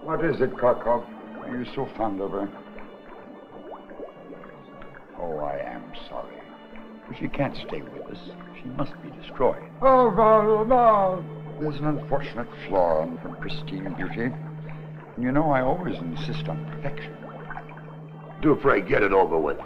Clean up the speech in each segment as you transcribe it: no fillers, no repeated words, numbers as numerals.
What is it, Karkov? Are you so fond of her? Oh, I am sorry. But she can't stay with us. She must be destroyed. Oh, no. There's an unfortunate flaw in her pristine beauty. You know, I always insist on perfection. Do pray, get it over with.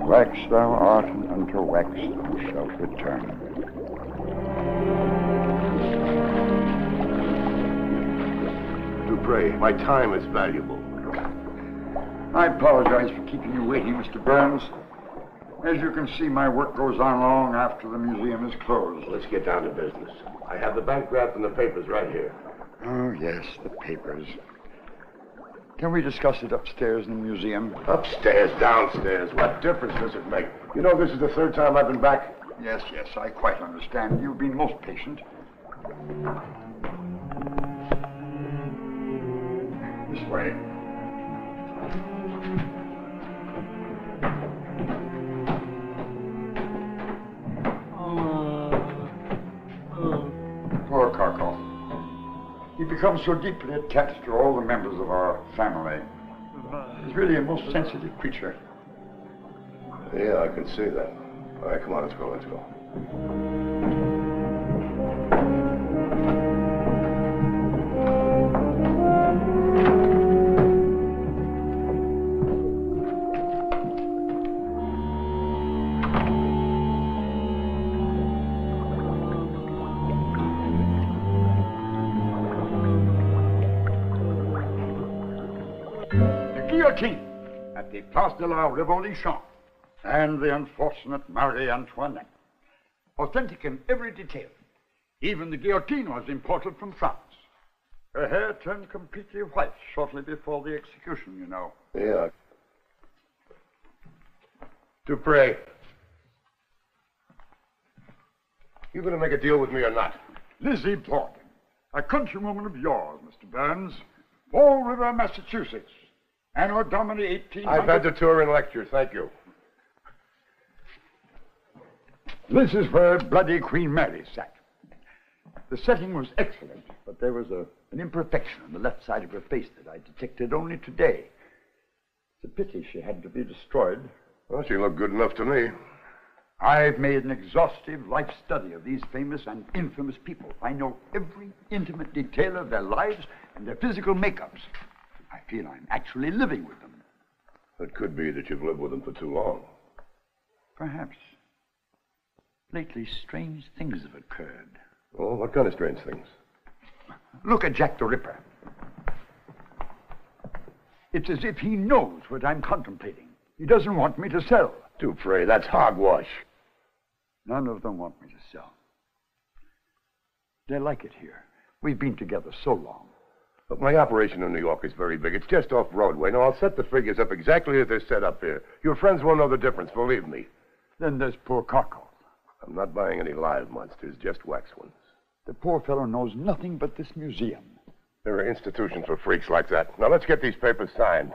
Wax thou art, and unto wax thou shalt return. Do pray, my time is valuable. I apologize for keeping you waiting, Mr. Burns. As you can see, my work goes on long after the museum is closed. Let's get down to business. I have the bank draft and the papers right here. Oh, yes, the papers. Can we discuss it upstairs in the museum? Upstairs, downstairs, what difference does it make? You know this is the third time I've been back? Yes, I quite understand. You've been most patient. This way. Poor Karkov. He becomes so deeply attached to all the members of our family. He's really a most sensitive creature. Yeah, I can see that. All right, come on, let's go. guillotine at the Place de la Révolution, and the unfortunate Marie Antoinette. Authentic in every detail. Even the guillotine was imported from France. Her hair turned completely white shortly before the execution, you know. Yeah. Dupré. You going to make a deal with me or not? Lizzie Borden, a countrywoman of yours, Mr. Burns. Fall River, Massachusetts. Anno Domini 1800... I've had the tour and lecture, thank you. This is where Bloody Queen Mary sat. The setting was excellent, but there was an imperfection on the left side of her face that I detected only today. It's a pity she had to be destroyed. Well, she looked good enough to me. I've made an exhaustive life study of these famous and infamous people. I know every intimate detail of their lives and their physical makeups. I feel I'm actually living with them. It could be that you've lived with them for too long. Perhaps. Lately, strange things have occurred. Oh, what kind of strange things? Look at Jack the Ripper. It's as if he knows what I'm contemplating. He doesn't want me to sell. Dupré, that's hogwash. None of them want me to sell. They like it here. We've been together so long. Look, my operation in New York is very big. It's just off Broadway. Now, I'll set the figures up exactly as they're set up here. Your friends won't know the difference, believe me. Then there's poor Cockle. I'm not buying any live monsters, just wax ones. The poor fellow knows nothing but this museum. There are institutions for freaks like that. Now, let's get these papers signed.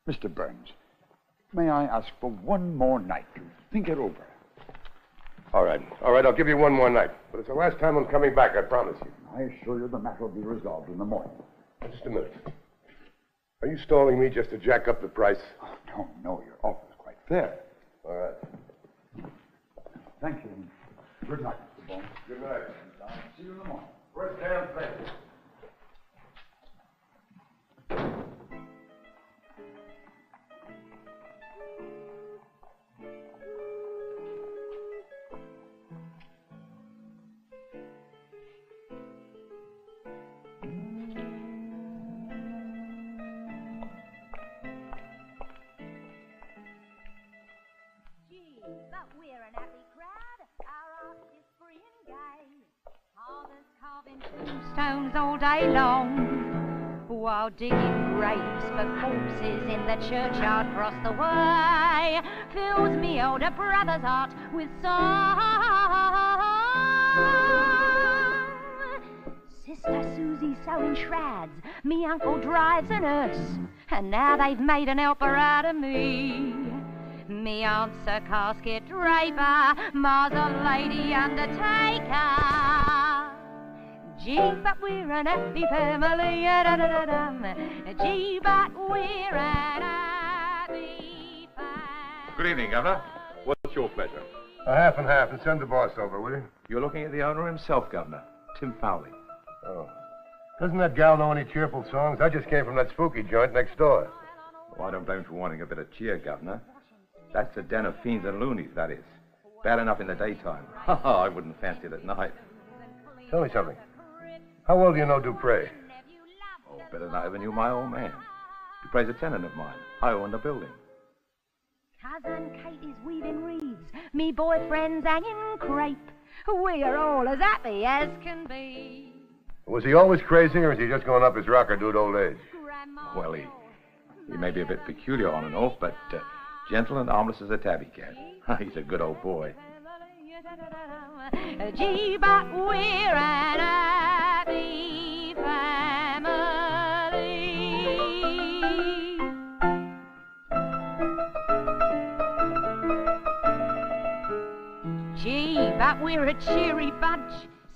Mr. Burns, may I ask for one more night to think it over? All right, I'll give you one more night. But it's the last time I'm coming back, I promise you. I assure you the matter will be resolved in the morning. Just a minute. Are you stalling me just to jack up the price? Oh, no, your offer is quite fair. All right. Thank you. Good night, Mr. Bones. Good night. I'll see you in the morning. First day of play. But we're an happy crowd, our art is free and gay. Carvers carving tombstones all day long, while digging graves for corpses in the churchyard across the way. Fills me older brother's heart with song. Sister Susie's sewing shrouds, me uncle drives a nurse, and now they've made an helper out of me. Me aunt's a casket draper, ma's a lady undertaker. Gee, but we're an happy family, gee, but we're an happy family. Good evening, Governor. What's your pleasure? A half and half, and send the boss over, will you? You're looking at the owner himself, Governor, Tim Fowley. Oh. Doesn't that gal know any cheerful songs? I just came from that spooky joint next door. Well, I don't blame you for wanting a bit of cheer, Governor. That's a den of fiends and loonies, that is. Bad enough in the daytime. I wouldn't fancy it at night. Tell me something. How well do you know Dupré? Oh, better than I ever knew my old man. Dupré's a tenant of mine. I own the building. Cousin Kate is weaving reeds, me boyfriend's hanging crepe. We're all as happy as can be. Was he always crazy, or is he just going up his rocker due to old age? Well, he may be a bit peculiar on and off, but gentle and harmless as a tabby cat. He's a good old boy. Gee, but we're an happy family. Gee, but we're a cheery bunch,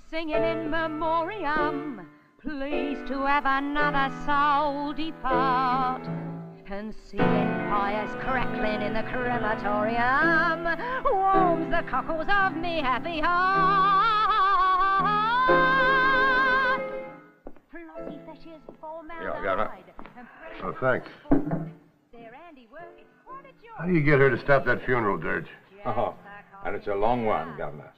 singing in memoriam. Pleased to have another soul depart, and seeing fires crackling in the crematorium warms the cockles of me happy heart. Flossie Fisher's formaldehyde. Oh, thanks. Their handiwork is quite a joy. How do you get her to stop that funeral dirge? Oh, and it's a long one, Governor.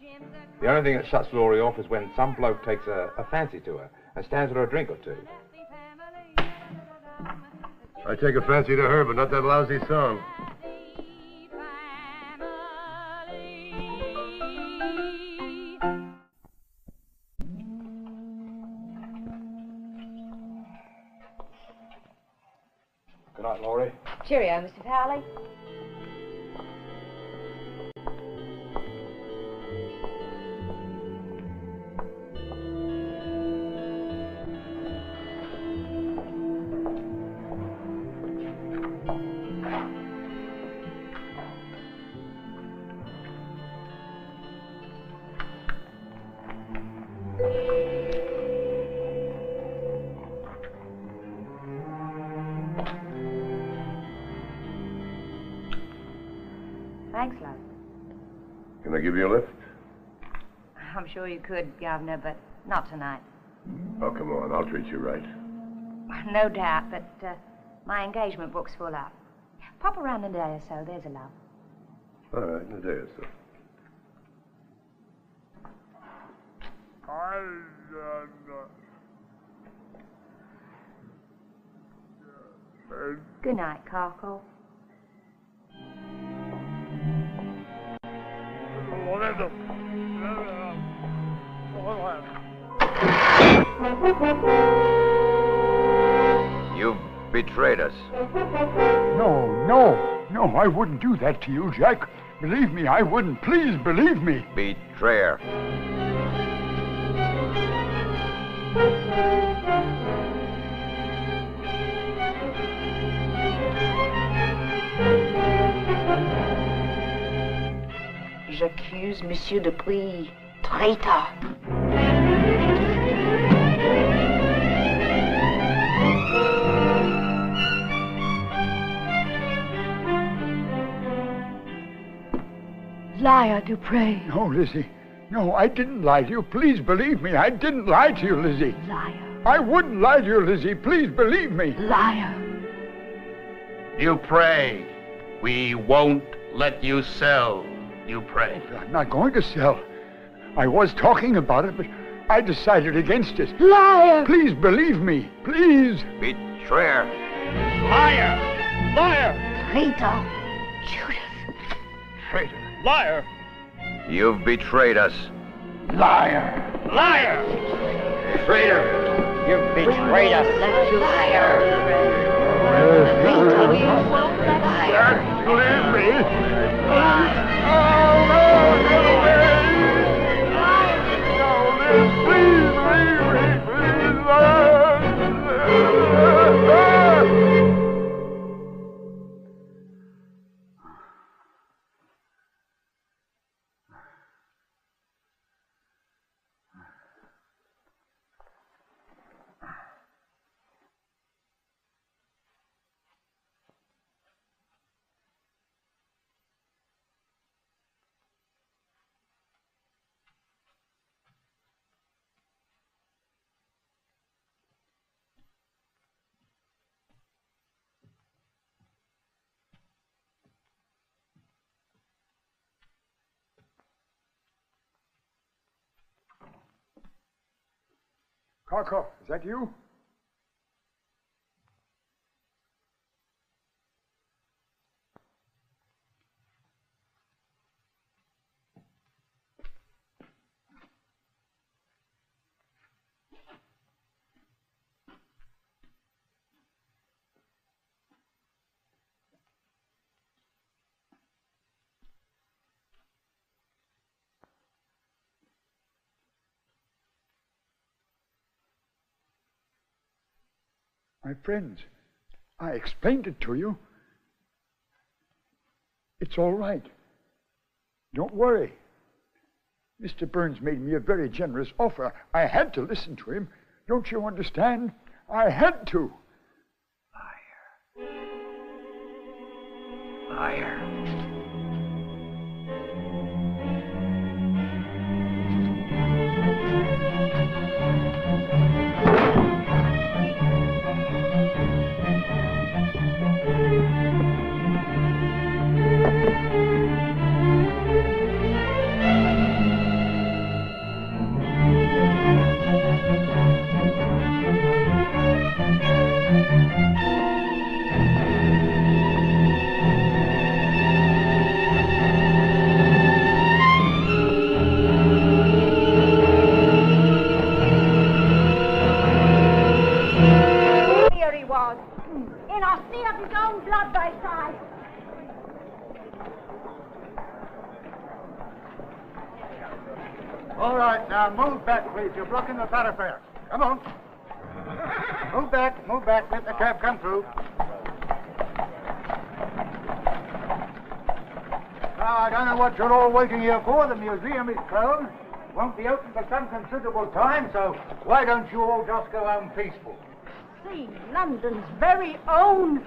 The only thing that shuts Laurie off is when some bloke takes a fancy to her and stands her a drink or two. I take a fancy to her, but not that lousy song. Good night, Laurie. Cheerio, Mr. Fowley. Thanks, love. Can I give you a lift? I'm sure you could, Governor, but not tonight. Oh, come on. I'll treat you right. No doubt, but my engagement book's full up. Pop around in a day or so, there's a love. All right, in a day or so. Good night, Cockle. You've betrayed us. No, I wouldn't do that to you, Jack. Believe me, I wouldn't. Please believe me. Betrayer. J'accuse Monsieur Dupuis, traitor. Liar, Dupree. No, Lizzie. No, I didn't lie to you. Please believe me. I didn't lie to you, Lizzie. Liar. I wouldn't lie to you, Lizzie. Please believe me. Liar. You pray. We won't let you sell. You pray. I'm not going to sell. I was talking about it, but I decided against it. Liar. Please believe me. Please. Betrayer. Liar! Liar! Traitor. Judas. Traitor. Liar! You've betrayed us. Liar. Liar! Traitor. You've betrayed us. Liar. Traitor. Liar. Believe me. Oh, no, get away. No, Liz, please believe me. Please. Coco, is that you? My friends, I explained it to you. It's all right. Don't worry. Mr. Burns made me a very generous offer. I had to listen to him. Don't you understand? I had to. Liar. Liar. All right, now move back, please. You're blocking the thoroughfare. Come on. Move back. Let the cab come through. Now, I don't know what you're all waiting here for. The museum is closed. Won't be open for some considerable time, so why don't you all just go home peaceful? See, London's very own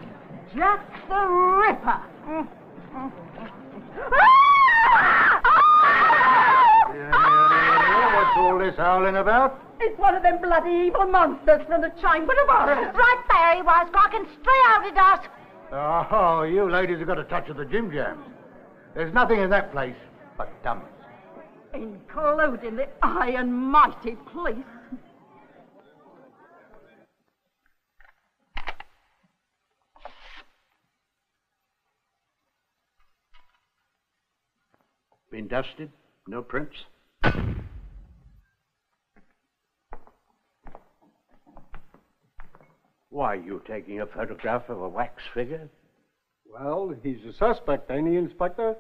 Jack the Ripper. What's all this howling about? It's one of them bloody evil monsters from the Chamber of Horrors. Right there he was, crocking straight out at us. Oh, you ladies have got a touch of the Jim Jams. There's nothing in that place but dummies. Including the high and mighty police. Been dusted? No prints? Why, you taking a photograph of a wax figure? Well, he's a suspect, ain't he, Inspector?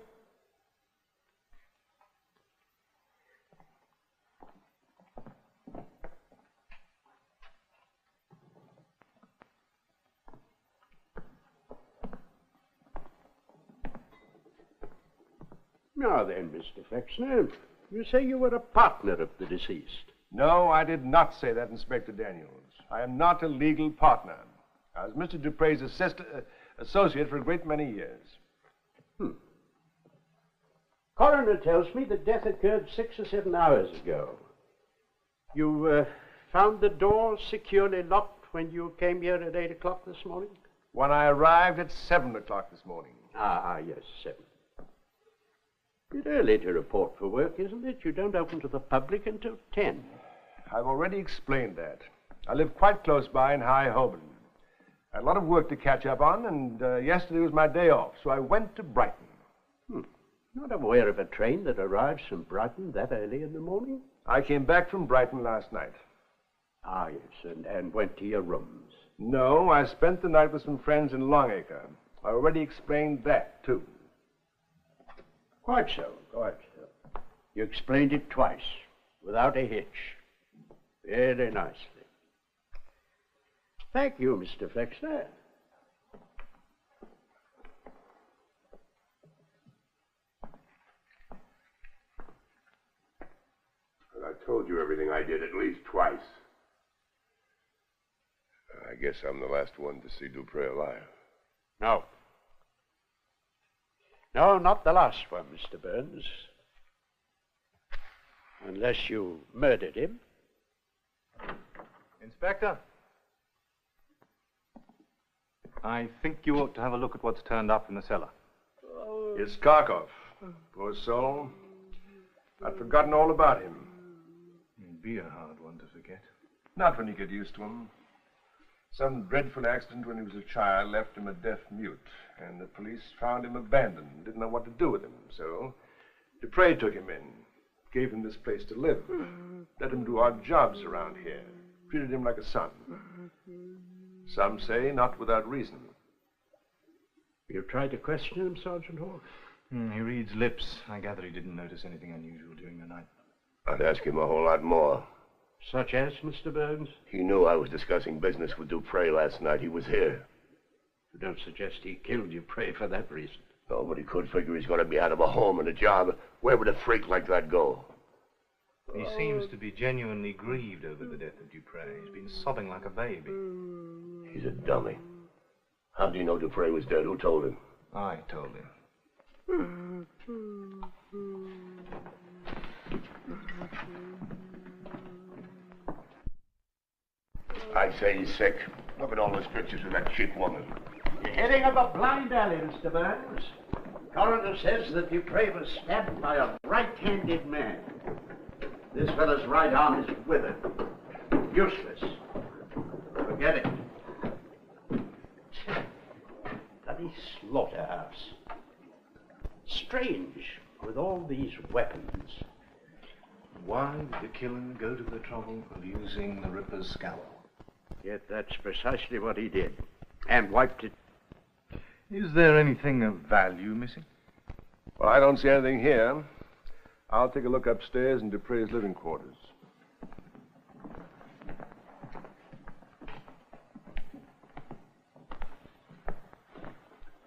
Now then, Mr. Fexner, you say you were a partner of the deceased. No, I did not say that, Inspector Daniels. I am not a legal partner. I was Mr. Dupre's associate for a great many years. Coroner tells me the death occurred 6 or 7 hours ago. You found the door securely locked when you came here at 8 o'clock this morning? When I arrived at 7 o'clock this morning. Ah, yes, 7. Bit early to report for work, isn't it? You don't open to the public until 10. I've already explained that. I live quite close by in High Holborn. I had a lot of work to catch up on, and yesterday was my day off, so I went to Brighton. Not aware of a train that arrives from Brighton that early in the morning? I came back from Brighton last night. Ah, yes, and went to your rooms. No, I spent the night with some friends in Longacre. I already explained that, too. Quite so, quite so. You explained it twice, without a hitch. Very nicely. Thank you, Mr. Flexner. I told you everything I did at least twice. I guess I'm the last one to see Dupre alive. No. No, not the last one, Mr. Burns. Unless you murdered him. Inspector? I think you ought to have a look at what's turned up in the cellar. It's Kharkov. Poor soul. I'd forgotten all about him. He'd be a hard one to forget. Not when you get used to him. Some dreadful accident when he was a child left him a deaf mute, and the police found him abandoned, didn't know what to do with him. So Dupre took him in, gave him this place to live, let him do odd jobs around here, treated him like a son. Some say not without reason. You tried to question him, Sergeant Hawks? He reads lips. I gather he didn't notice anything unusual during the night. I'd ask him a whole lot more. Such as, Mr. Burns? He knew I was discussing business with Dupre last night. He was here. You don't suggest he killed Dupre for that reason? Nobody could figure he's going to be out of a home and a job. Where would a freak like that go? He seems to be genuinely grieved over the death of Dupre. He's been sobbing like a baby. He's a dummy. How do you know Dupre was dead? Who told him? I told him. I say he's sick. Look at all those pictures of that cheap woman. You're heading up a blind alley, Mr. Burns. Coroner says that Dupre was stabbed by a right-handed man. This fellow's right arm is withered. Useless. Forget it. Bloody slaughterhouse. Strange, with all these weapons. Why did the killer go to the trouble of using the Ripper's scowl? Yet that's precisely what he did. And wiped it. Is there anything of value missing? Well, I don't see anything here. I'll take a look upstairs in Dupre's living quarters.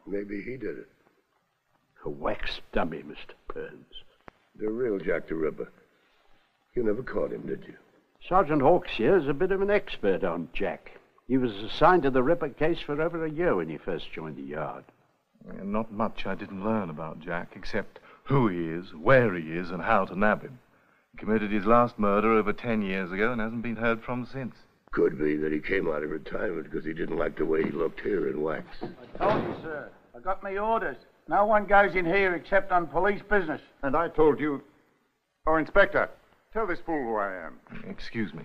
Maybe he did it. A wax dummy, Mr. Burns. The real Jack the Ripper. You never caught him, did you? Sergeant Hawks here is a bit of an expert on Jack. He was assigned to the Ripper case for over a year when he first joined the yard. Not much I didn't learn about Jack, except who he is, where he is, and how to nab him. He committed his last murder over 10 years ago and hasn't been heard from since. Could be that he came out of retirement because he didn't like the way he looked here in wax. I told you, sir. I got my orders. No one goes in here except on police business. And I told you... Oh, Inspector, tell this fool who I am. Excuse me.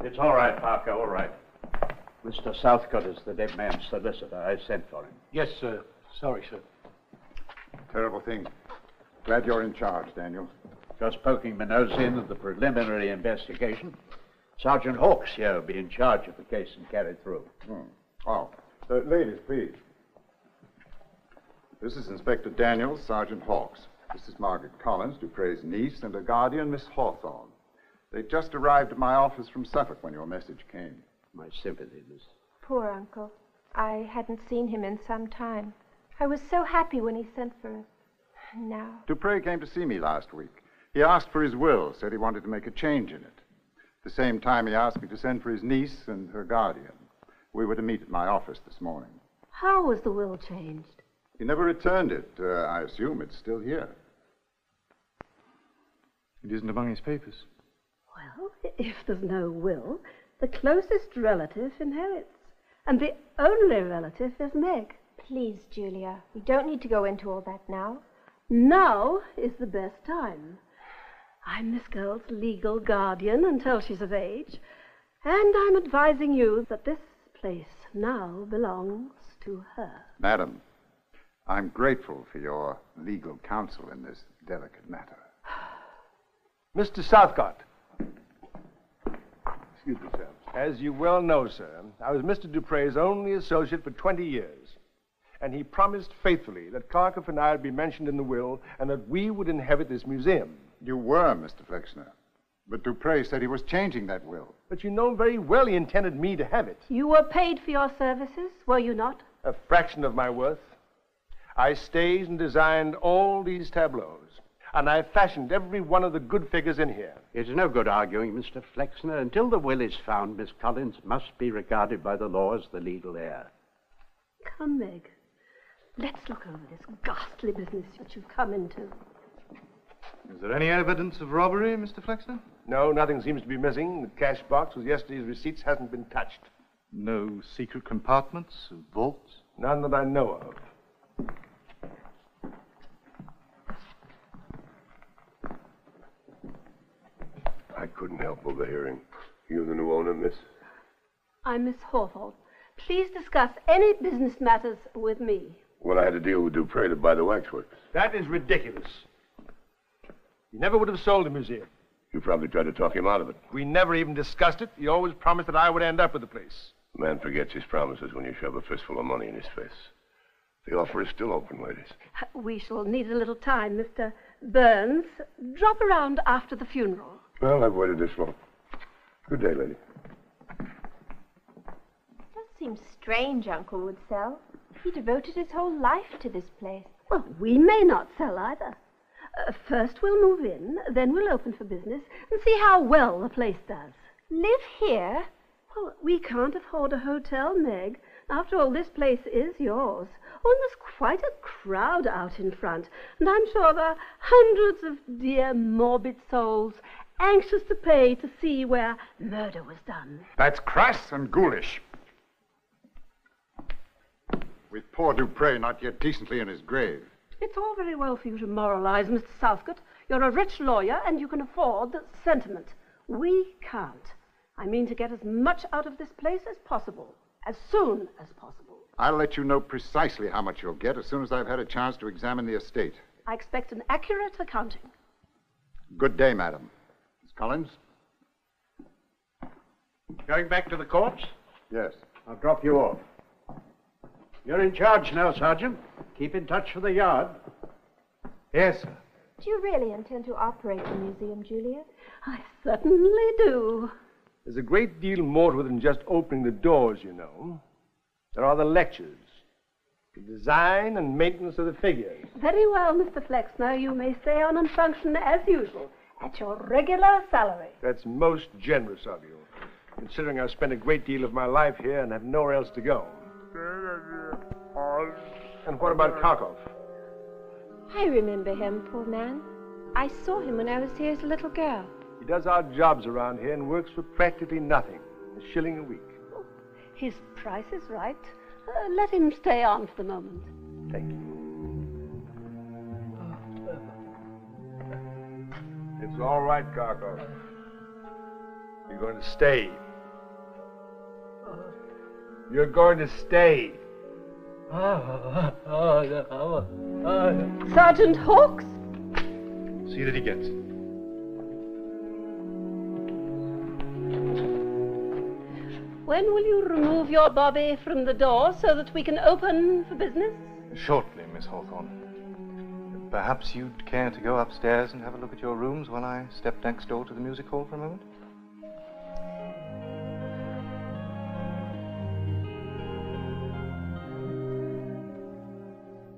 It's all right, Parker, all right. Mr. Southcott is the dead man's solicitor. I sent for him. Yes, sir. Sorry, sir. Terrible thing. Glad you're in charge, Daniel. Just poking my nose in at the preliminary investigation. Sergeant Hawks here will be in charge of the case and carry it through. Oh, ladies, please. This is Inspector Daniels, Sergeant Hawks. This is Margaret Collins, Dupre's niece, and her guardian, Miss Hawthorne. They just arrived at my office from Suffolk when your message came. My sympathy, Miss. Poor Uncle. I hadn't seen him in some time. I was so happy when he sent for us. Now... Dupre came to see me last week. He asked for his will, said he wanted to make a change in it. At the same time, he asked me to send for his niece and her guardian. We were to meet at my office this morning. How was the will changed? He never returned it. I assume it's still here. It isn't among his papers. Well, if there's no will, the closest relative inherits. And the only relative is Meg. Please, Julia, we don't need to go into all that now. Now is the best time. I'm this girl's legal guardian until she's of age, and I'm advising you that this place now belongs to her. Madam, I'm grateful for your legal counsel in this delicate matter. Mr. Southcott. Excuse me, sir. As you well know, sir, I was Mr. Dupre's only associate for 20 years. And he promised faithfully that Kharkov and I would be mentioned in the will and that we would inherit this museum. You were, Mr. Flexner. But Dupre said he was changing that will. But you know very well he intended me to have it. You were paid for your services, were you not? A fraction of my worth. I staged and designed all these tableaus. And I fashioned every one of the good figures in here. It's no good arguing, Mr. Flexner. Until the will is found, Miss Collins must be regarded by the law as the legal heir. Come, Meg. Let's look over this ghastly business which you've come into. Is there any evidence of robbery, Mr. Flexner? No, nothing seems to be missing. The cash box with yesterday's receipts hasn't been touched. No secret compartments, vaults? None that I know of. I couldn't help overhearing. You the new owner, miss? I'm Miss Hawthorne. Please discuss any business matters with me. Well, I had to deal with Dupre to buy the waxworks. That is ridiculous. He never would have sold the museum. You probably tried to talk him out of it. We never even discussed it. He always promised that I would end up with the place. A man forgets his promises when you shove a fistful of money in his face. The offer is still open, ladies. We shall need a little time, Mr. Burns. Drop around after the funeral. Well, I've waited this long. Good day, lady. It does seem strange Uncle would sell. He devoted his whole life to this place. Well, we may not sell either. First we'll move in, then we'll open for business and see how well the place does. Live here? Well, we can't afford a hotel, Meg. After all, this place is yours. Oh, and there's quite a crowd out in front, and I'm sure there are hundreds of dear, morbid souls anxious to pay to see where murder was done. That's crass and ghoulish. With poor Dupre not yet decently in his grave. It's all very well for you to moralize, Mr. Southcott. You're a rich lawyer, and you can afford sentiment. We can't. I mean to get as much out of this place as possible, as soon as possible. I'll let you know precisely how much you'll get as soon as I've had a chance to examine the estate. I expect an accurate accounting. Good day, madam. Miss Collins? Going back to the corpse? Yes. I'll drop you off. You're in charge now, Sergeant. Keep in touch for the yard. Yes, sir. Do you really intend to operate the museum, Juliet? I certainly do. There's a great deal more to it than just opening the doors, you know. There are the lectures, the design and maintenance of the figures. Very well, Mr. Flexner. You may stay on and function as usual, at your regular salary. That's most generous of you, considering I've spent a great deal of my life here and have nowhere else to go. And what about Kharkov? I remember him, poor man. I saw him when I was here as a little girl. He does odd jobs around here and works for practically nothing, a shilling a week. His price is right. Let him stay on for the moment. Thank you. It's all right, Kharkov. You're going to stay. You're going to stay. Sergeant Hawkes? See that he gets it. When will you remove your bobby from the door so that we can open for business? Shortly, Miss Hawthorne. Perhaps you'd care to go upstairs and have a look at your rooms while I step next door to the music hall for a moment?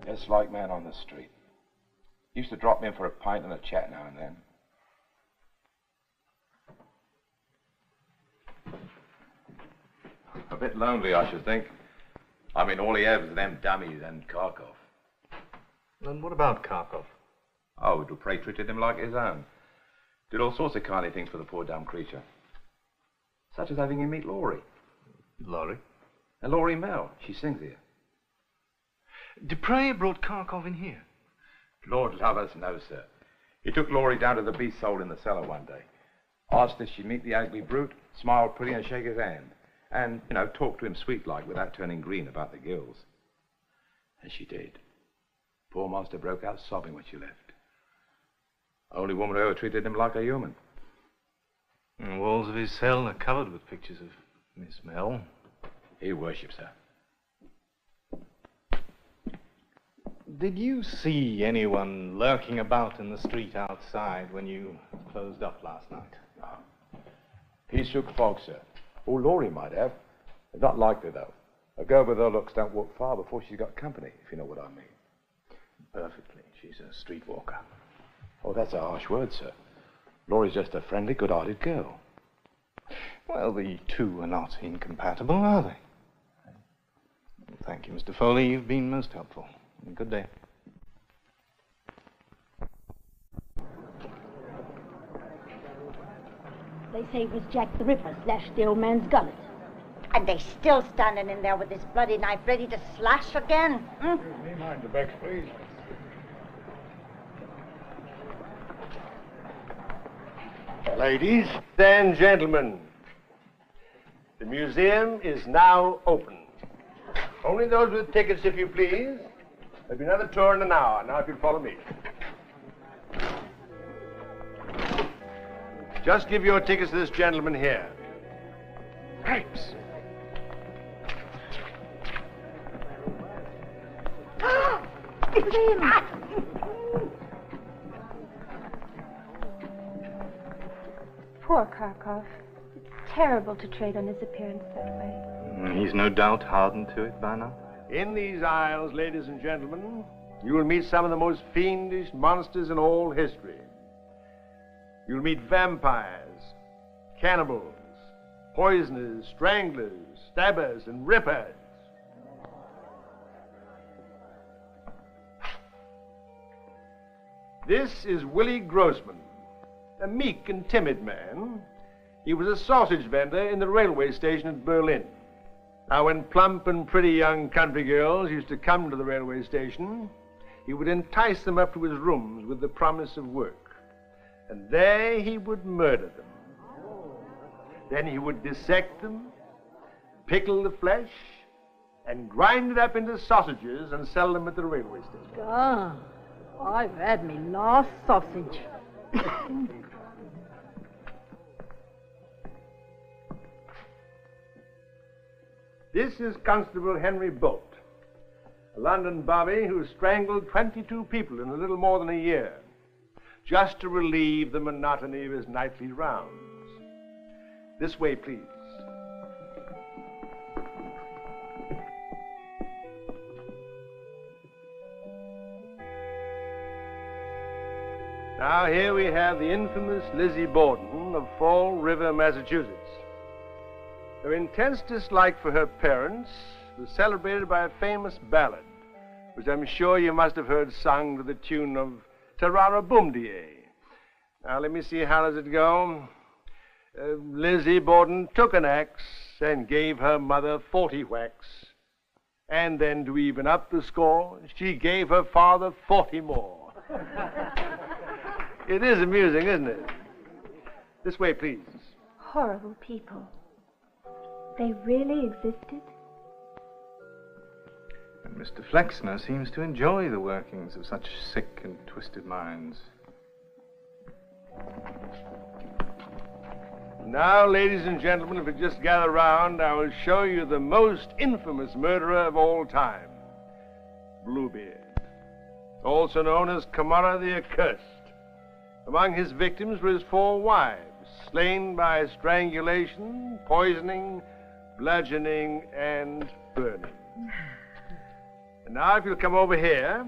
Just like man on the street. Used to drop in for a pint and a chat now and then. A bit lonely, I should think. I mean, all he had was them dummies and Kharkov. And what about Kharkov? Oh, Dupre treated him like his own. Did all sorts of kindly things for the poor dumb creature. Such as having him meet Laurie. Laurie? And Laurie Mel. She sings here. Dupre brought Kharkov in here. Lord love us, no, sir. He took Laurie down to the beast hole in the cellar one day. Asked if she'd meet the ugly brute, smiled pretty and shake his hand. And, you know, talk to him sweet-like without turning green about the gills. And she did. Poor master broke out sobbing when she left. Only woman who ever treated him like a human. The walls of his cell are covered with pictures of Miss Mel. He worships her. Did you see anyone lurking about in the street outside when you closed up last night? No. Peace-took folks, sir. Oh, Laurie might have. Not likely, though. A girl with her looks don't walk far before she's got company, if you know what I mean. Perfectly. She's a streetwalker. Oh, that's a harsh word, sir. Laurie's just a friendly, good-hearted girl. Well, the two are not incompatible, are they? Thank you, Mr. Foley. You've been most helpful. Good day. They say it was Jack the Ripper slashed the old man's gullet. And they still standing in there with this bloody knife ready to slash again. Hmm? Me mind the back, please. Ladies and gentlemen, the museum is now open. Only those with tickets, if you please. There'll be another tour in an hour. Now, if you'll follow me. Just give your tickets to this gentleman here. Thanks. It's him! Poor Kharkov. It's terrible to trade on his appearance that way. He's no doubt hardened to it by now. In these aisles, ladies and gentlemen, you will meet some of the most fiendish monsters in all history. You'll meet vampires, cannibals, poisoners, stranglers, stabbers, and rippers. This is Willie Grossman, a meek and timid man. He was a sausage vendor in the railway station at Berlin. Now, when plump and pretty young country girls used to come to the railway station, he would entice them up to his rooms with the promise of work. And there he would murder them. Then he would dissect them, pickle the flesh, and grind it up into sausages and sell them at the railway station. Ah, I've had me last sausage. This is Constable Henry Bolt, a London bobby who strangled 22 people in a little more than a year. just to relieve the monotony of his nightly rounds. This way, please. Now here we have the infamous Lizzie Borden of Fall River, Massachusetts. Her intense dislike for her parents was celebrated by a famous ballad, which I'm sure you must have heard sung to the tune of Tarara Boomdier. Now let me see, how does it go? Lizzie Borden took an axe and gave her mother 40 whacks. And then to even up the score, she gave her father 40 more. It is amusing, isn't it? This way, please. Horrible people. They really existed? And Mr. Flexner seems to enjoy the workings of such sick and twisted minds. Now, ladies and gentlemen, if you just gather round, I will show you the most infamous murderer of all time, Bluebeard, also known as Camara the Accursed. Among his victims were his 4 wives, slain by strangulation, poisoning, bludgeoning, and burning. And now, if you'll come over here.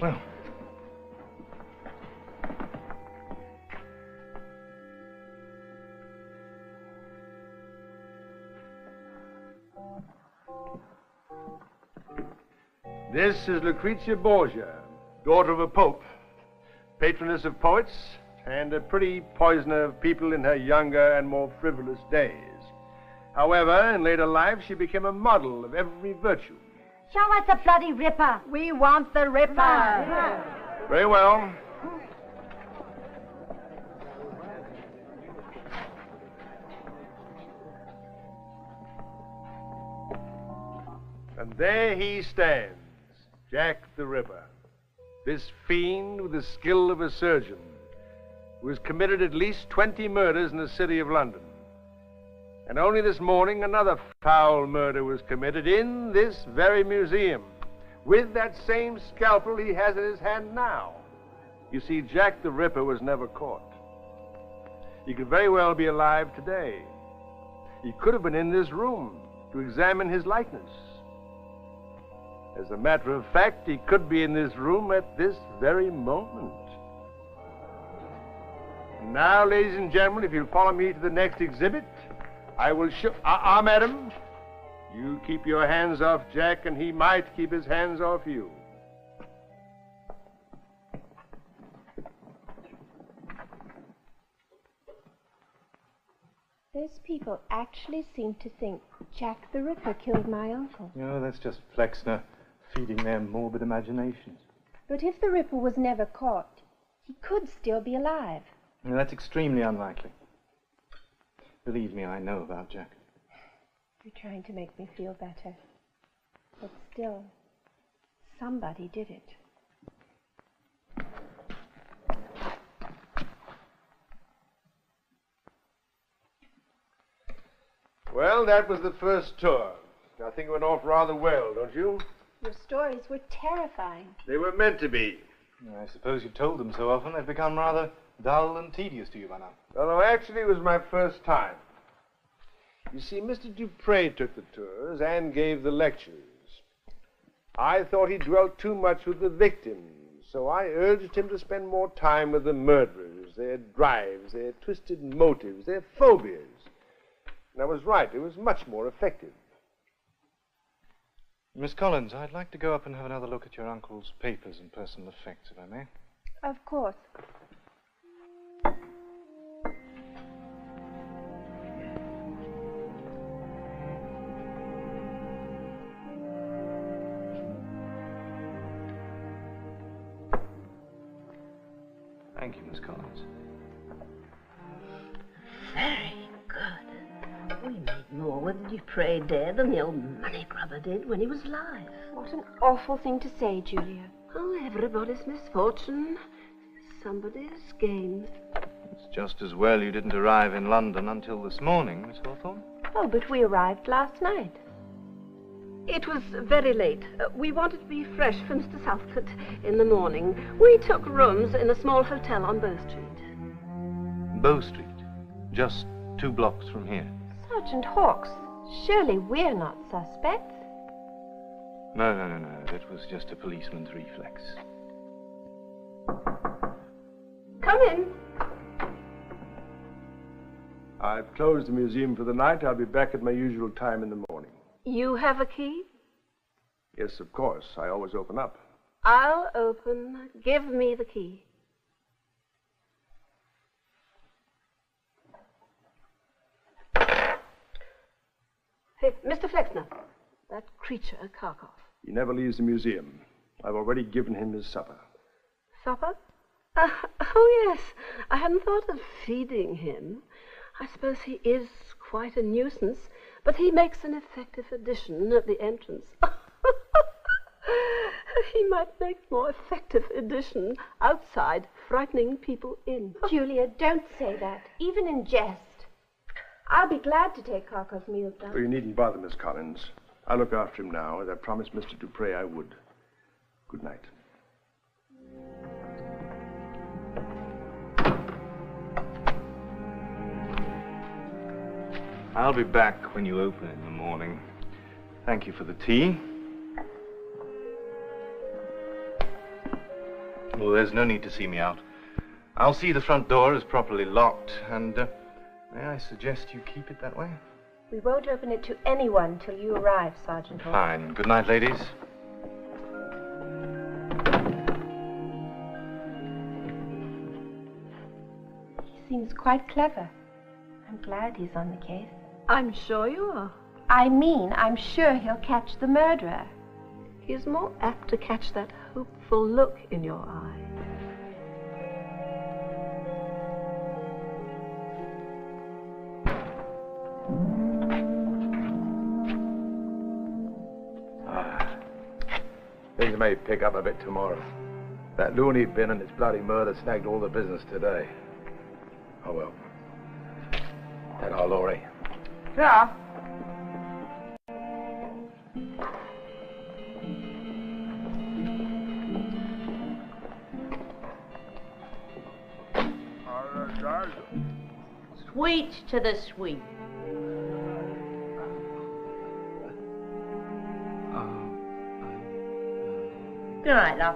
Well, this is Lucrezia Borgia, daughter of a pope, patroness of poets, and a pretty poisoner of people in her younger and more frivolous days. However, in later life, she became a model of every virtue. Show us the bloody Ripper. We want the Ripper. Very well. And there he stands, Jack the Ripper, this fiend with the skill of a surgeon, who has committed at least 20 murders in the city of London. And only this morning, another foul murder was committed in this very museum, with that same scalpel he has in his hand now. You see, Jack the Ripper was never caught. He could very well be alive today. He could have been in this room to examine his likeness. As a matter of fact, he could be in this room at this very moment. And now, ladies and gentlemen, if you'll follow me to the next exhibit, I will show... madam, you keep your hands off Jack, and he might keep his hands off you. Those people actually seem to think Jack the Ripper killed my uncle. No, that's just Flexner feeding their morbid imaginations. But if the Ripper was never caught, he could still be alive. No, that's extremely unlikely. Believe me, I know about Jack. You're trying to make me feel better. But still, somebody did it. Well, that was the first tour. I think it went off rather well, don't you? Your stories were terrifying. They were meant to be. I suppose you've told them so often they've become rather dull and tedious to you by now. Although actually it was my first time. You see, Mr. Dupre took the tours and gave the lectures. I thought he dwelt too much with the victims, so I urged him to spend more time with the murderers, their drives, their twisted motives, their phobias. And I was right. It was much more effective. Miss Collins, I'd like to go up and have another look at your uncle's papers and personal effects, if I may. Of course. Thank you, Miss Collins. Very good. We made more with Dupre dead than the old money grubber did when he was alive. What an awful thing to say, Julia. Oh, everybody's misfortune. Somebody's gain. It's just as well you didn't arrive in London until this morning, Miss Hawthorne. Oh, but we arrived last night. It was very late. We wanted to be fresh for Mr. Southcott in the morning. We took rooms in a small hotel on Bow Street. Bow Street? Just 2 blocks from here. Sergeant Hawkes, surely we're not suspects. No. That was just a policeman's reflex. Come in. I've closed the museum for the night. I'll be back at my usual time in the morning. You have a key? Yes, of course. I always open up. I'll open. Give me the key. Hey, Mr. Flexner, that creature, Karkov. He never leaves the museum. I've already given him his supper. Supper? Oh, yes. I hadn't thought of feeding him. I suppose he is quite a nuisance, but he makes an effective addition at the entrance. He might make a more effective addition outside, frightening people in. Julia, don't say that, even in jest. I'll be glad to take Karkov's meals down. Oh, you needn't bother, Miss Collins. I'll look after him now, as I promised Mr. Dupre I would. Good night. I'll be back when you open in the morning. Thank you for the tea. Well, there's no need to see me out. I'll see the front door is properly locked, and may I suggest you keep it that way? We won't open it to anyone till you arrive, Sergeant Hawkes. Fine. Good night, ladies. He seems quite clever. I'm glad he's on the case. I'm sure you are. I mean, I'm sure he'll catch the murderer. He's more apt to catch that hopeful look in your eye. Things may pick up a bit tomorrow. That loony bin and its bloody murder snagged all the business today. Oh, well. Ta-ra, Laurie. Yeah. Sweet to the sweet. Good night, love.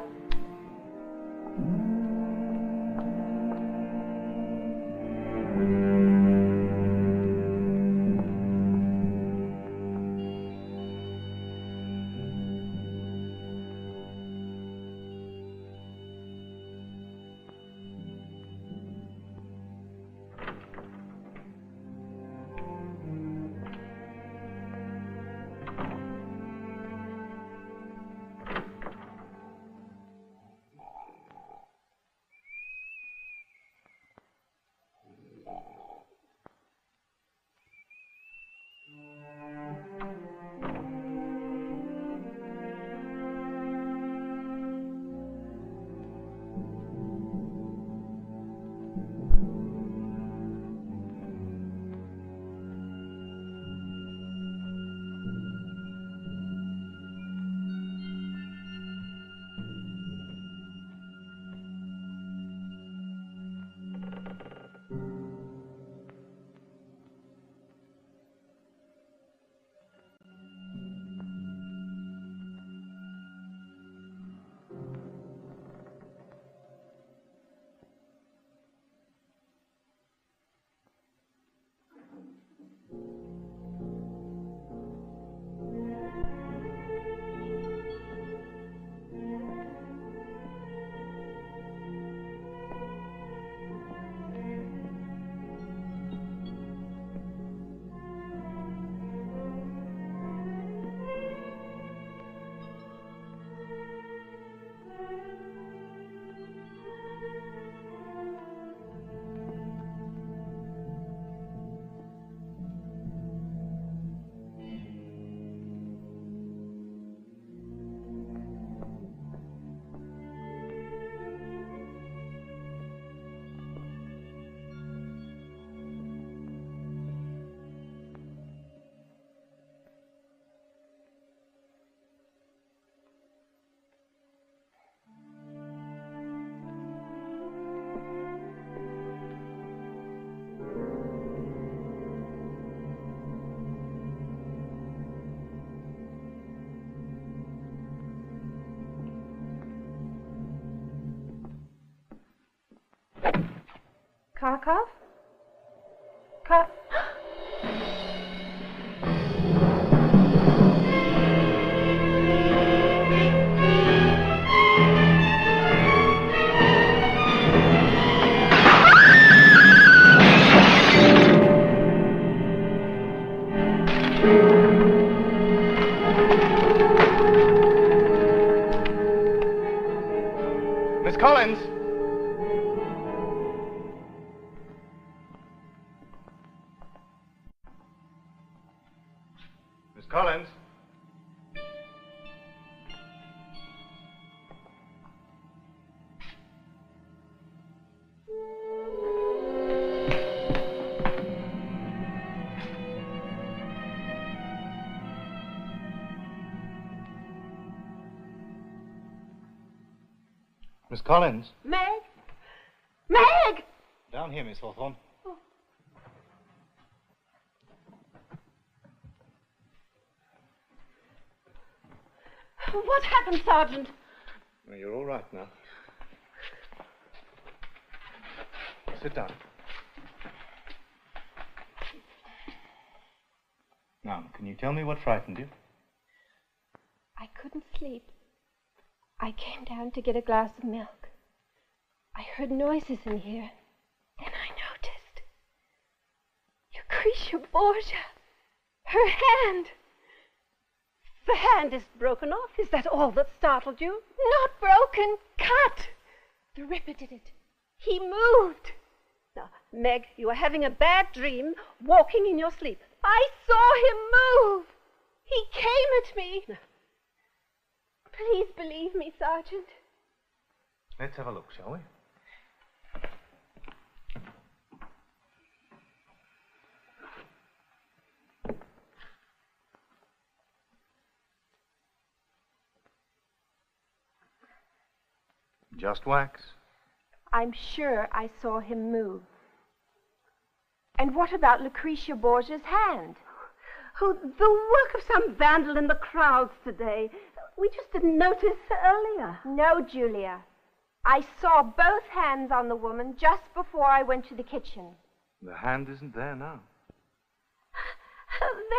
Kharkov? Kar... Miss Collins! Miss Collins? Miss Collins? Meg? Meg! Down here, Miss Hawthorne. What happened, Sergeant? Well, you're all right now. Sit down. Now, can you tell me what frightened you? I couldn't sleep. I came down to get a glass of milk. I heard noises in here, and I noticed. Lucretia Borgia. Her hand. The hand is broken off. Is that all that startled you? Not broken, cut. The Ripper did it. He moved. Now, Meg, you are having a bad dream walking in your sleep. I saw him move. He came at me. No. Please believe me, Sergeant. Let's have a look, shall we? Just wax. I'm sure I saw him move. And what about Lucretia Borgia's hand? Oh, the work of some vandal in the crowds today. We just didn't notice earlier. No, Julia. I saw both hands on the woman just before I went to the kitchen. The hand isn't there now.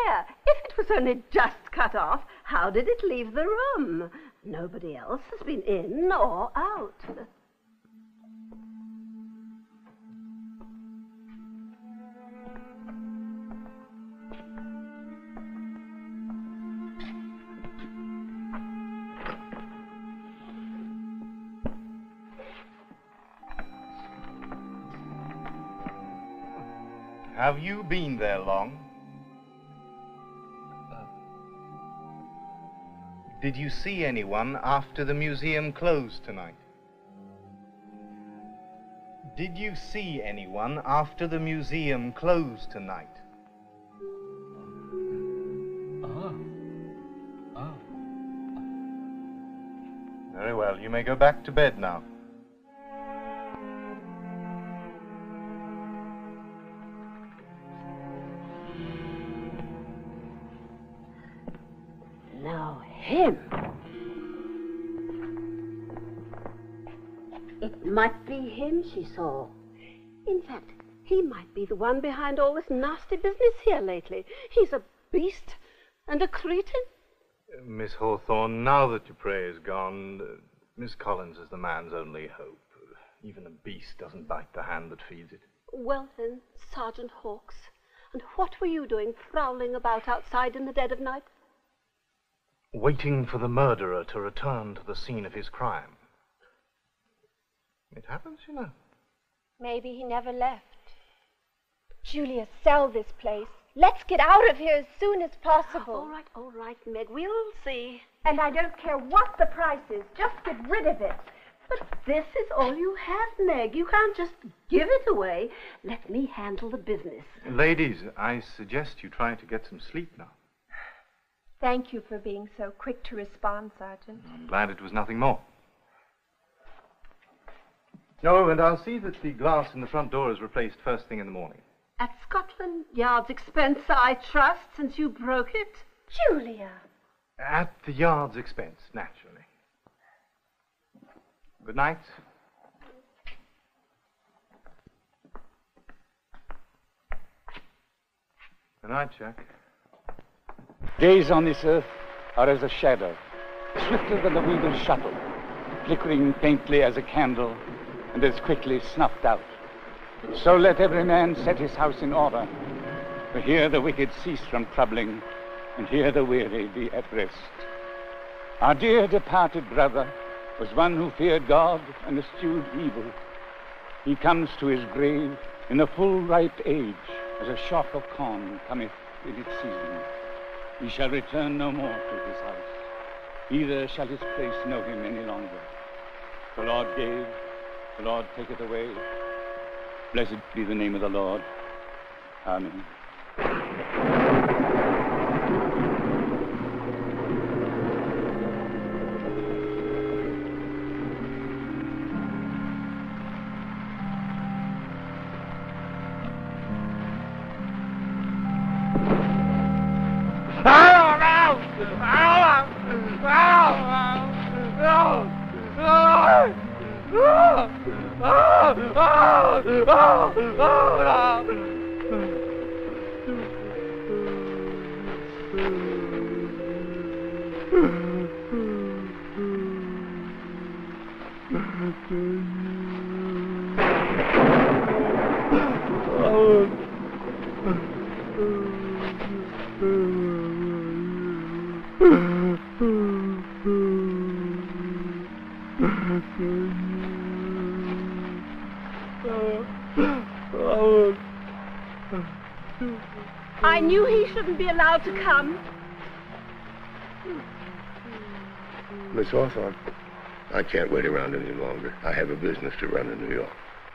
There. If it was only just cut off, how did it leave the room? Nobody else has been in or out. Have you been there long? Did you see anyone after the museum closed tonight? Did you see anyone after the museum closed tonight? Very well, you may go back to bed now. Now, him. It might be him she saw. In fact, he might be the one behind all this nasty business here lately. He's a beast and a cretin. Miss Hawthorne, now that Dupree is gone, Miss Collins is the man's only hope. Even a beast doesn't bite the hand that feeds it. Well then, Sergeant Hawkes, and what were you doing prowling about outside in the dead of night? Waiting for the murderer to return to the scene of his crime. It happens, you know. Maybe he never left. Julia, sell this place. Let's get out of here as soon as possible. All right, Meg, we'll see. And I don't care what the price is. Just get rid of it. But this is all you have, Meg. You can't just give it away. Let me handle the business. Ladies, I suggest you try to get some sleep now. Thank you for being so quick to respond, Sergeant. I'm glad it was nothing more. Oh, and I'll see that the glass in the front door is replaced first thing in the morning. At Scotland Yard's expense, I trust, since you broke it? Julia! At the Yard's expense, naturally. Good night. Good night, Jack. Days on this earth are as a shadow, swifter than the wheel of shuttle, flickering faintly as a candle and as quickly snuffed out. So let every man set his house in order, for here the wicked cease from troubling, and here the weary be at rest. Our dear departed brother was one who feared God and eschewed evil. He comes to his grave in the full ripe age, as a shock of corn cometh in its season. He shall return no more to his house, neither shall his place know him any longer. The Lord gave, the Lord taketh away. Blessed be the name of the Lord. Amen. I knew he shouldn't be allowed to come. Miss Hawthorne, I can't wait around any longer. I have a business to run in New York.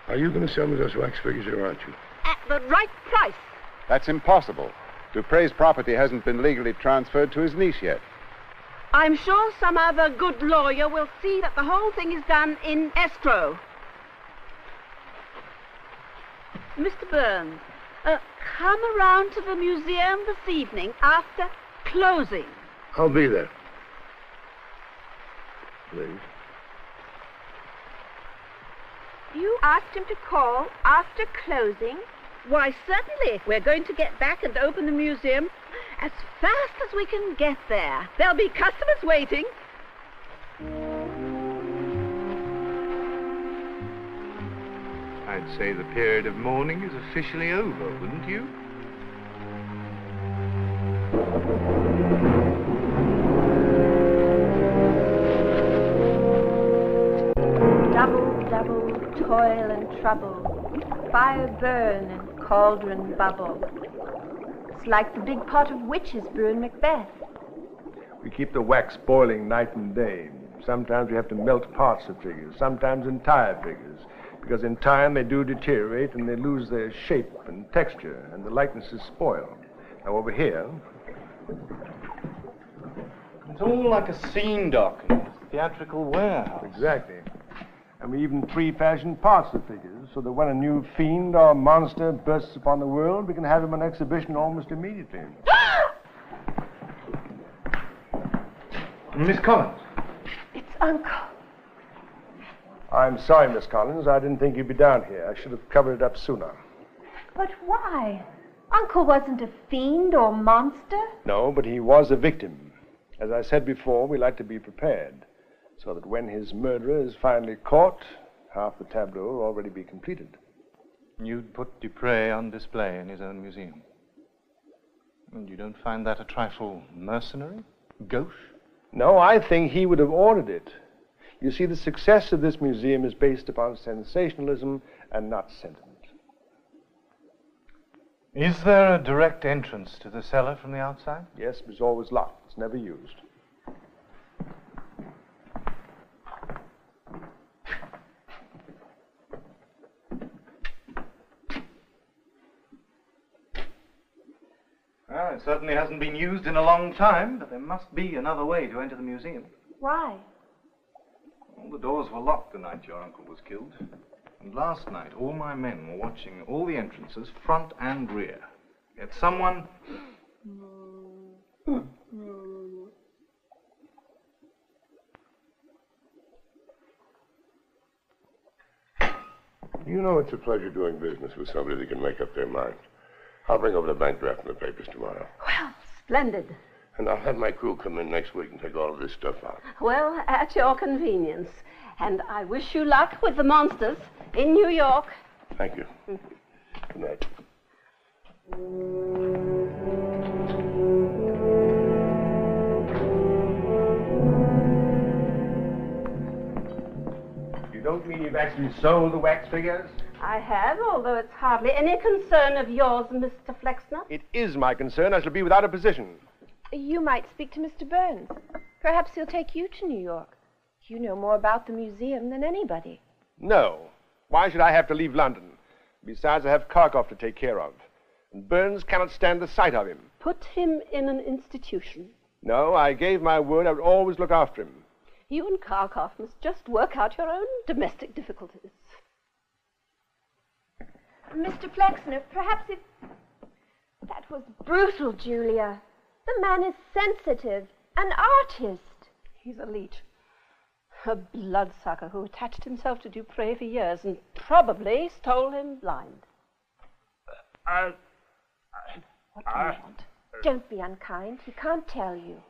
Are you going to sell me those wax figures or aren't you? At the right price. That's impossible. Dupre's property hasn't been legally transferred to his niece yet. I'm sure some other good lawyer will see that the whole thing is done in escrow. Mr. Burns, come around to the museum this evening after closing. I'll be there. Please. You asked him to call after closing? Why, certainly. We're going to get back and open the museum as fast as we can get there. There'll be customers waiting. I'd say the period of mourning is officially over, wouldn't you? Double, double, toil and trouble, fire burn and cauldron bubble. It's like the big pot of witches brewing Macbeth. We keep the wax boiling night and day. Sometimes we have to melt parts of figures, sometimes entire figures, because in time they do deteriorate and they lose their shape and texture, and the likeness is spoiled. Now over here... It's all like a scene dock in a theatrical warehouse. Exactly. And we even pre-fashion parts of figures, so that when a new fiend or monster bursts upon the world, we can have him on exhibition almost immediately. Miss Collins. It's Uncle. I'm sorry, Miss Collins. I didn't think you'd be down here. I should have covered it up sooner. But why? Uncle wasn't a fiend or monster. No, but he was a victim. As I said before, we like to be prepared, so that when his murderer is finally caught, half the tableau will already be completed. You'd put Dupre on display in his own museum. And you don't find that a trifle mercenary? Gauche? No, I think he would have ordered it. You see, the success of this museum is based upon sensationalism and not sentiment. Is there a direct entrance to the cellar from the outside? Yes, but it's always locked. It's never used. Well, it certainly hasn't been used in a long time, but there must be another way to enter the museum. Why? All the doors were locked the night your uncle was killed. And last night, all my men were watching all the entrances, front and rear. Yet someone... You know it's a pleasure doing business with somebody that can make up their mind. I'll bring over the bank draft and the papers tomorrow. Well, splendid. And I'll have my crew come in next week and take all of this stuff out. Well, at your convenience. And I wish you luck with the monsters in New York. Thank you. Good night. You don't mean you've actually sold the wax figures? I have, although it's hardly any concern of yours, Mr. Flexner. It is my concern. I shall be without a position. You might speak to Mr. Burns. Perhaps he'll take you to New York. You know more about the museum than anybody. No. Why should I have to leave London? Besides, I have Kharkov to take care of. And Burns cannot stand the sight of him. Put him in an institution. No, I gave my word I would always look after him. You and Kharkov must just work out your own domestic difficulties. Mr. Flexner, perhaps if... That was brutal, Julia. The man is sensitive, an artist. He's a leech. A bloodsucker who attached himself to Dupré for years and probably stole him blind. What do you want? Don't be unkind. He can't tell you.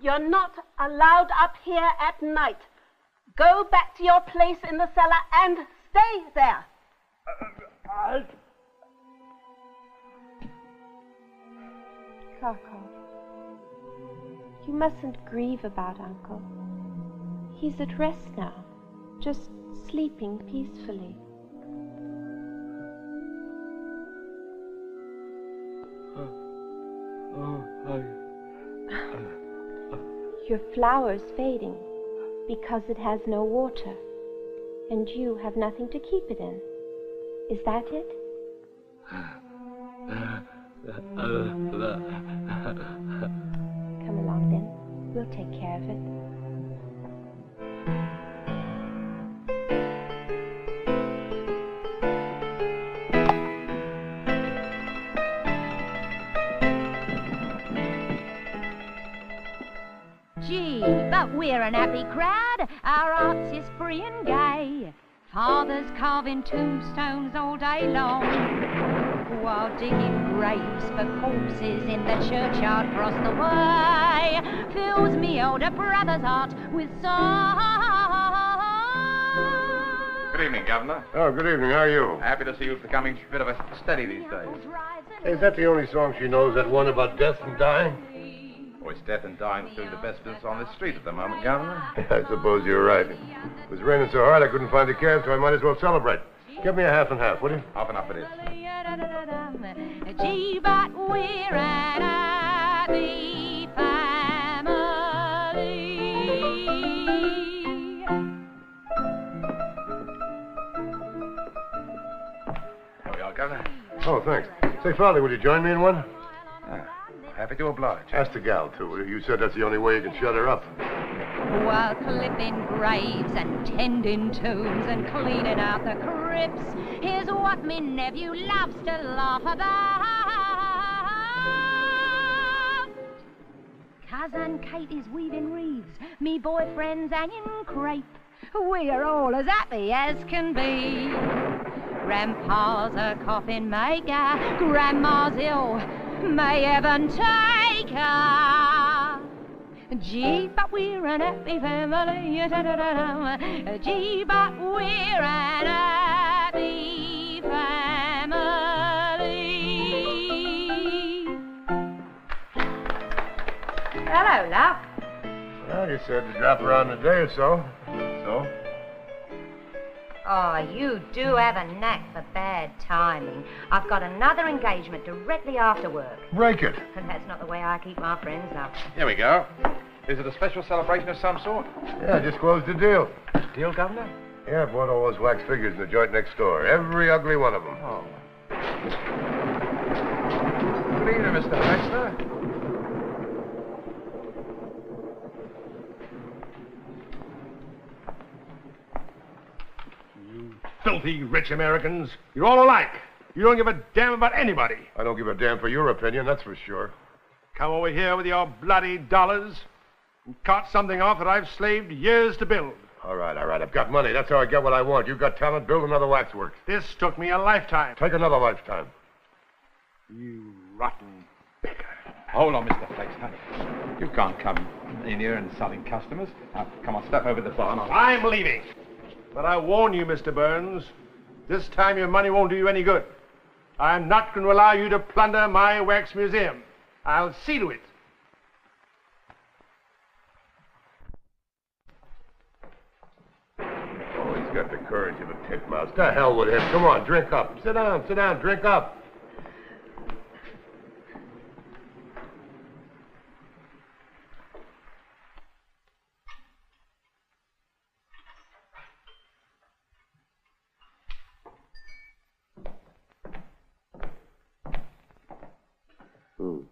You're not allowed up here at night. Go back to your place in the cellar and stay there. Kharkov, you mustn't grieve about Uncle. He's at rest now, just sleeping peacefully. Your flower's fading because it has no water, and you have nothing to keep it in. Is that it? Come along then. We'll take care of it. Gee, but we're an happy crowd. Our arts is free and gay. Fathers carving tombstones all day long, while digging graves for corpses in the churchyard across the way fills me older brother's heart with song. Good evening, Governor. Oh, good evening. How are you? Happy to see you becoming a bit of a steady these days. Hey, is that the only song she knows, that one about death and dying? Oh, it's death and dying that's doing the best business on this street at the moment, Governor. I suppose you're right. It was raining so hard I couldn't find a cab, so I might as well celebrate. Give me a half and half, will you? Half and half it is. Gee, but we're an happy family. Here we are, Governor. Oh, thanks. Say, Farley, would you join me in one? Happy to oblige. Ask the gal, too, will you? You said that's the only way you can shut her up. While clipping graves and tending tombs and cleaning out the crypts, here's what me nephew loves to laugh about. Cousin Kate is weaving wreaths, me boyfriend's hanging crepe. We are all as happy as can be. Grandpa's a coffin maker, Grandma's ill, may heaven take her. Gee, but we're an happy family. Gee, but we're an happy family. Hello, love. Well, you said to drop around in a day or so. So? Oh, you do have a knack for bad timing. I've got another engagement directly after work. Break it. And that's not the way I keep my friends up. Here we go. Is it a special celebration of some sort? Yeah, I just closed the deal. Deal, Governor? Yeah, I bought all those wax figures in the joint next door. Every ugly one of them. Oh. Good evening, Mr. Flexner. Filthy rich Americans. You're all alike. You don't give a damn about anybody. I don't give a damn for your opinion, that's for sure. Come over here with your bloody dollars and cart something off that I've slaved years to build. All right. I've got money. That's how I get what I want. You've got talent. Build another waxworks. This took me a lifetime. Take another lifetime. You rotten beggar. Hold on, Mr. Flexner. You can't come in here insulting customers. Now, come on, step over the bar and I'm leaving. But I warn you, Mr. Burns, this time your money won't do you any good. I'm not going to allow you to plunder my wax museum. I'll see to it. Oh, he's got the courage of a titmouse. To hell with him. Come on, drink up. Sit down, drink up.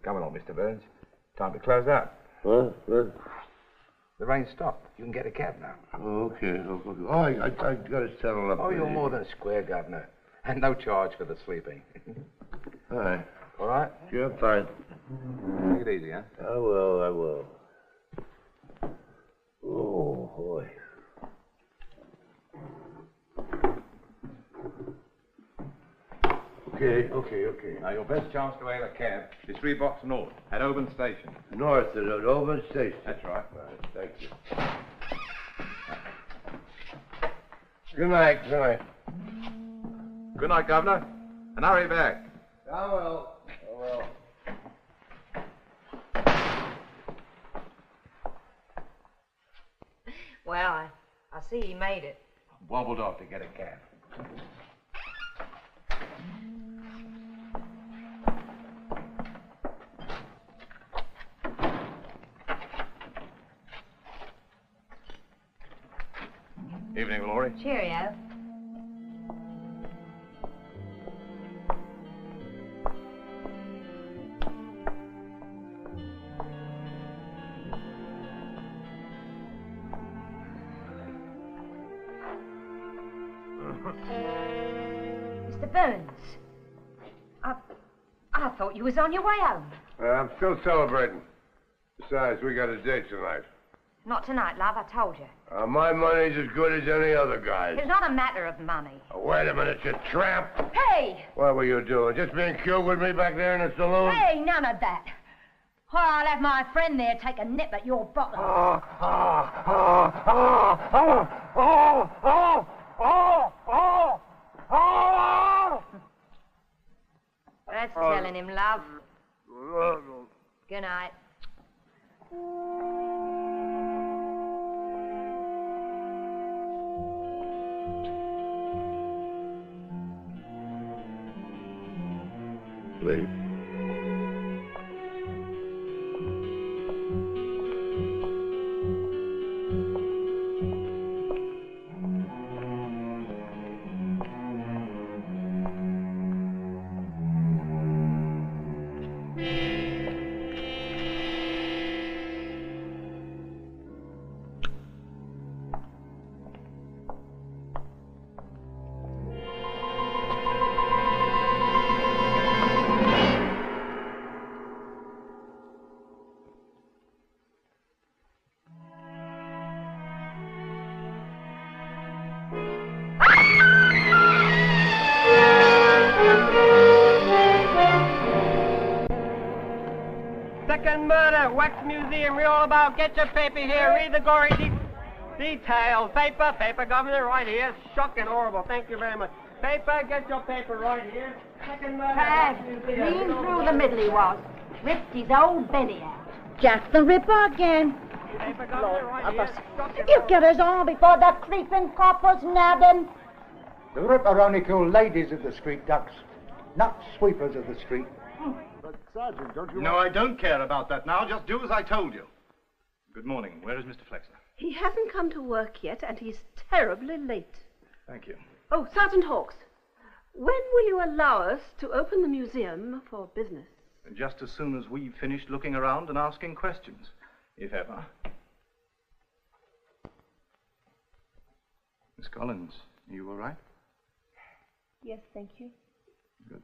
Come along, Mr. Burns. Time to close out. What? The rain stopped. You can get a cab now. Okay. Oh, I got to settle up. Oh, you're more than square, Governor. And no charge for the sleeping. All right. All right? Sure, fine. Take it easy, huh? I will. Oh, boy. Okay. Now, your best chance to hail a cab is 3 blocks north at Oban Station. North at Oban Station. That's right. Thank you. Good night. Good night, Governor. And hurry back. I will. Well, I see he made it. Wobbled off to get a cab. Evening, Laurie. Cheerio. Mr. Burns, I thought you was on your way home. I'm still celebrating. Besides, we got a date tonight. Not tonight, love, I told you. My money's as good as any other guy's. It's not a matter of money. Wait a minute, you tramp. Hey! What were you doing? Just being cute with me back there in the saloon? Hey, none of that. Or I'll have my friend there take a nip at your bottom. That's telling him, love. Good night. Please. Second murder, wax museum, read all about. Get your paper here, read the gory details. Paper, Governor, right here. Shocking, horrible. Thank you very much. Paper, get your paper right here. Second murder, wax museum. Clean through the middle he was. Ripped his old belly out. Jack the Ripper again. Paper, Governor, right here. You get us all before the creeping coppers nab him. The Ripper only killed ladies of the street, ducks, not sweepers of the street. But, Sergeant, don't you... No, I don't care about that now. Just do as I told you. Good morning. Where is Mr. Flexner? He hasn't come to work yet, and he's terribly late. Thank you. Oh, Sergeant Hawkes, when will you allow us to open the museum for business? Just as soon as we've finished looking around and asking questions, if ever. Miss Collins, are you all right? Yes, thank you. Good.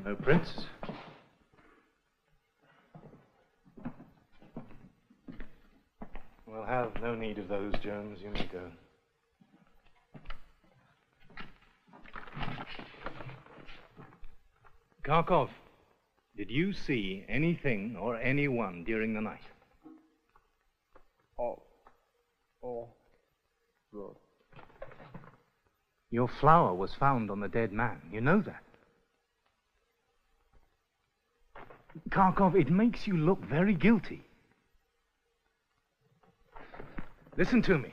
No prints. We'll have no need of those, Jones. You may go. Kharkov, did you see anything or anyone during the night? Good. Your flower was found on the dead man. You know that. Kharkov, it makes you look very guilty. Listen to me.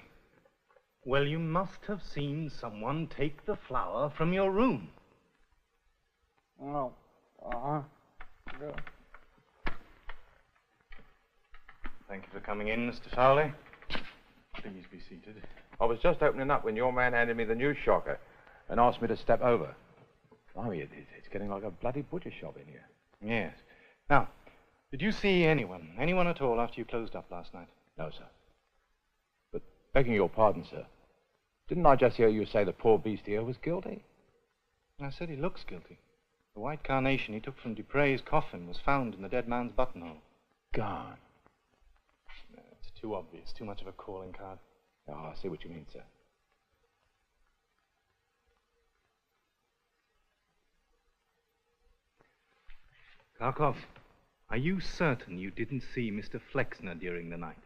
Well, you must have seen someone take the flower from your room. No. Yeah. Thank you for coming in, Mr. Fowley. Please be seated. I was just opening up when your man handed me the news shocker and asked me to step over. Oh, it's getting like a bloody butcher shop in here. Yes. Now, did you see anyone at all after you closed up last night? No, sir. But begging your pardon, sir, didn't I just hear you say the poor beast here was guilty? I said he looks guilty. The white carnation he took from Dupre's coffin was found in the dead man's buttonhole. Gone. No, it's too obvious, too much of a calling card. Oh, I see what you mean, sir. Kharkov, are you certain you didn't see Mr. Flexner during the night?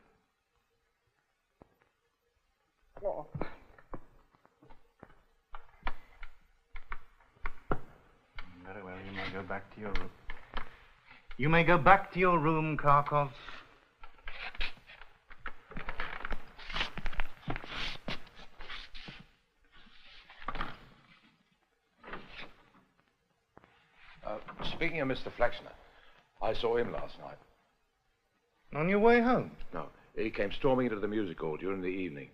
Very well, you may go back to your room. You may go back to your room, Kharkov. Speaking of Mr. Flexner, I saw him last night. On your way home? No, he came storming into the music hall during the evening.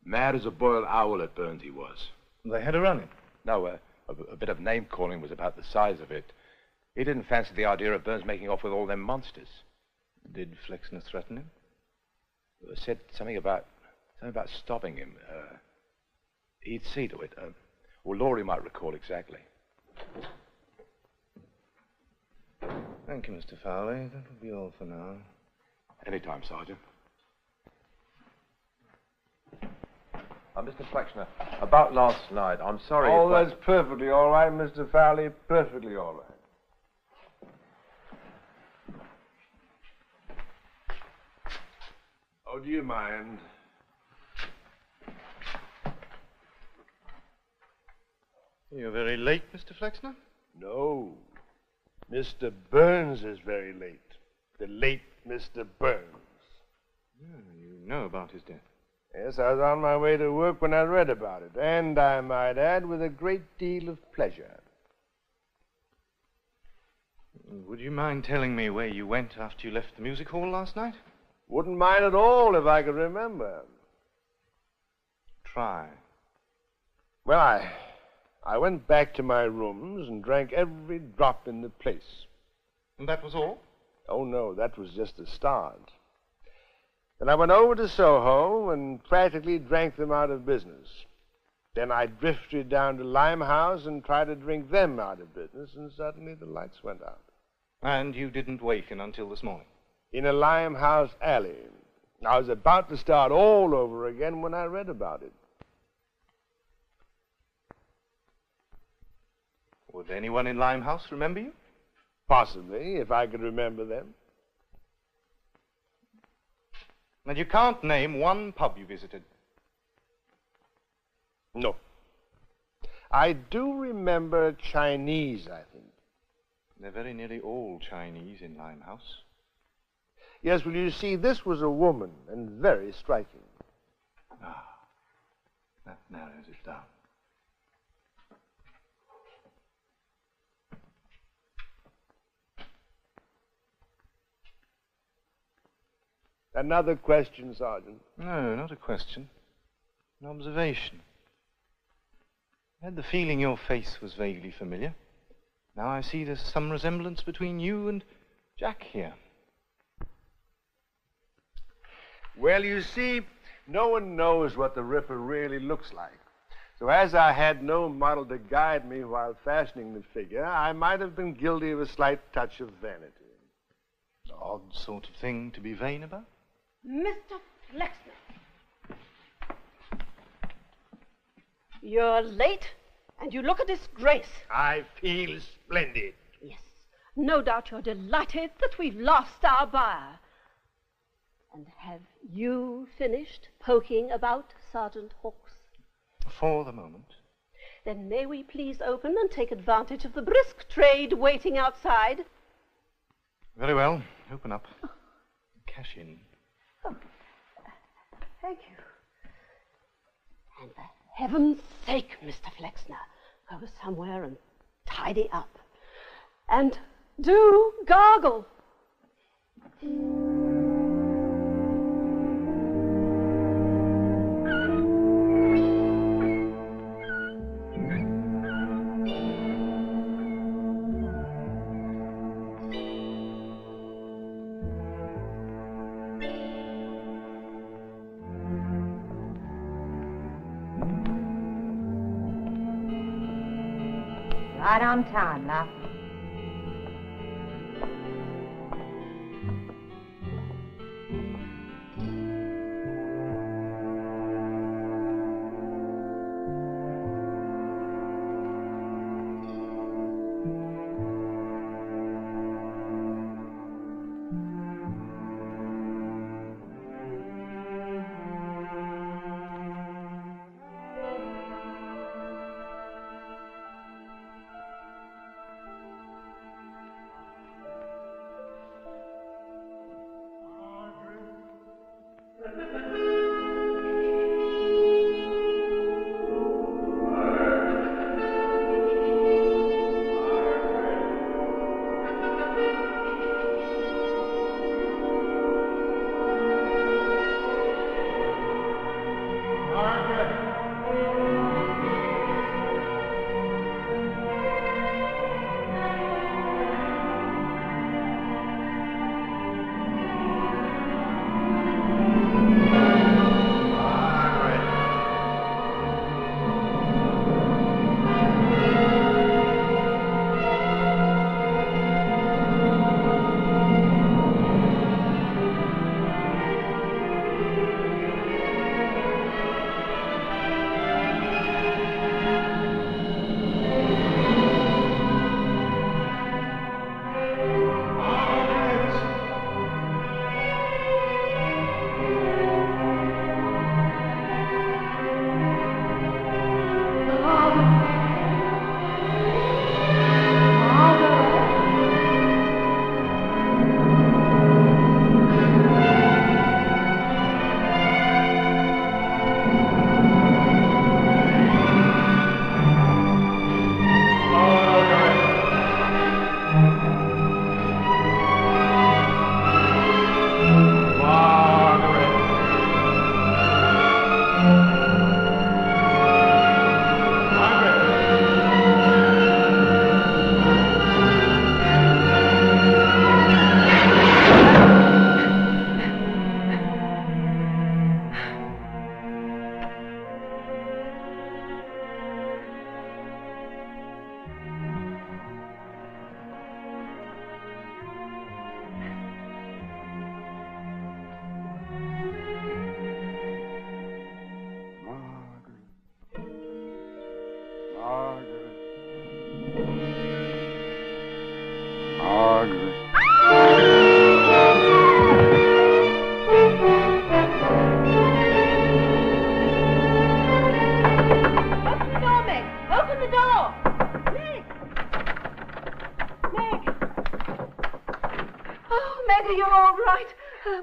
Mad as a boiled owl at Burns he was. They had a run-in? No, a bit of name-calling was about the size of it. He didn't fancy the idea of Burns making off with all them monsters. Did Flexner threaten him? Said something about stopping him. He'd see to it. Well, Laurie might recall exactly. Thank you, Mr. Fowley. That will be all for now. Anytime, Sergeant. Mr. Flexner, about last night, I'm sorry. Oh, that's perfectly all right, Mr. Fowley. Perfectly all right. Oh, do you mind? You're very late, Mr. Flexner? No. Mr. Burns is very late. The late Mr. Burns. You know about his death. Yes, I was on my way to work when I read about it, and I might add, with a great deal of pleasure. Would you mind telling me where you went after you left the music hall last night? Wouldn't mind at all if I could remember. Try. Well, I went back to my rooms and drank every drop in the place. And that was all? Oh, no, that was just a start. Then I went over to Soho and practically drank them out of business. Then I drifted down to Limehouse and tried to drink them out of business, and suddenly the lights went out. And you didn't waken until this morning? In a Limehouse alley. I was about to start all over again when I read about it. Would anyone in Limehouse remember you? Possibly, if I could remember them. And you can't name one pub you visited? No. I do remember Chinese, I think. They're very nearly all Chinese in Limehouse. Yes, well, you see, this was a woman, and very striking. Ah, that narrows it down. Another question, Sergeant. No, not a question. An observation. I had the feeling your face was vaguely familiar. Now I see there's some resemblance between you and Jack here. Well, you see, no one knows what the Ripper really looks like. So as I had no model to guide me while fashioning the figure, I might have been guilty of a slight touch of vanity. Odd sort of thing to be vain about. Mr. Flexner. You're late, and you look a disgrace. I feel splendid. Yes, no doubt you're delighted that we've lost our buyer. And have you finished poking about, Sergeant Hawkes? For the moment. Then may we please open and take advantage of the brisk trade waiting outside? Very well. Open up. Cash in. Oh, thank you. And for heaven's sake, Mr. Flexner, go somewhere and tidy up. And do gargle. Right on time, love.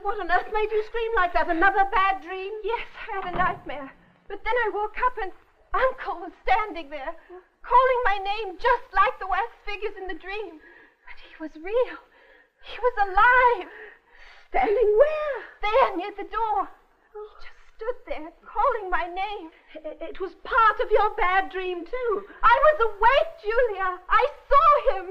What on earth made you scream like that? Another bad dream? Yes, I had a nightmare. But then I woke up and Uncle was standing there, calling my name just like the wax figures in the dream. But he was real. He was alive. Standing where? There, near the door. He just stood there, calling my name. It was part of your bad dream, too. I was awake, Julia. I saw him.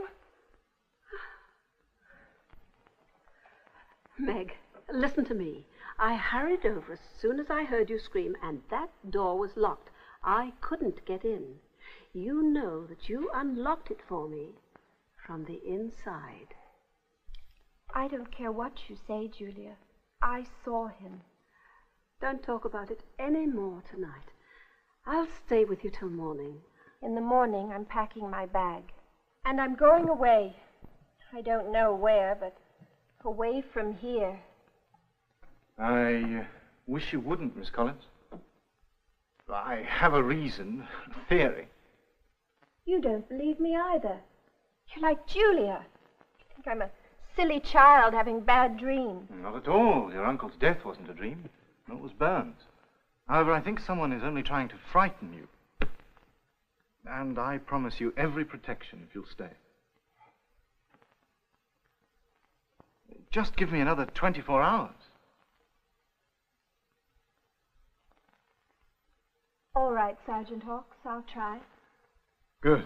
Meg, listen to me. I hurried over as soon as I heard you scream, and that door was locked. I couldn't get in. You know that you unlocked it for me from the inside. I don't care what you say, Julia. I saw him. Don't talk about it any more tonight. I'll stay with you till morning. In the morning, I'm packing my bag. And I'm going away. I don't know where, but away from here. I wish you wouldn't, Miss Collins. I have a reason, a theory. You don't believe me either. You're like Julia. You think I'm a silly child having bad dreams. Not at all. Your uncle's death wasn't a dream. No, it was Burns. However, I think someone is only trying to frighten you. And I promise you every protection if you'll stay. Just give me another 24 hours. All right, Sergeant Hawkes, I'll try. Good.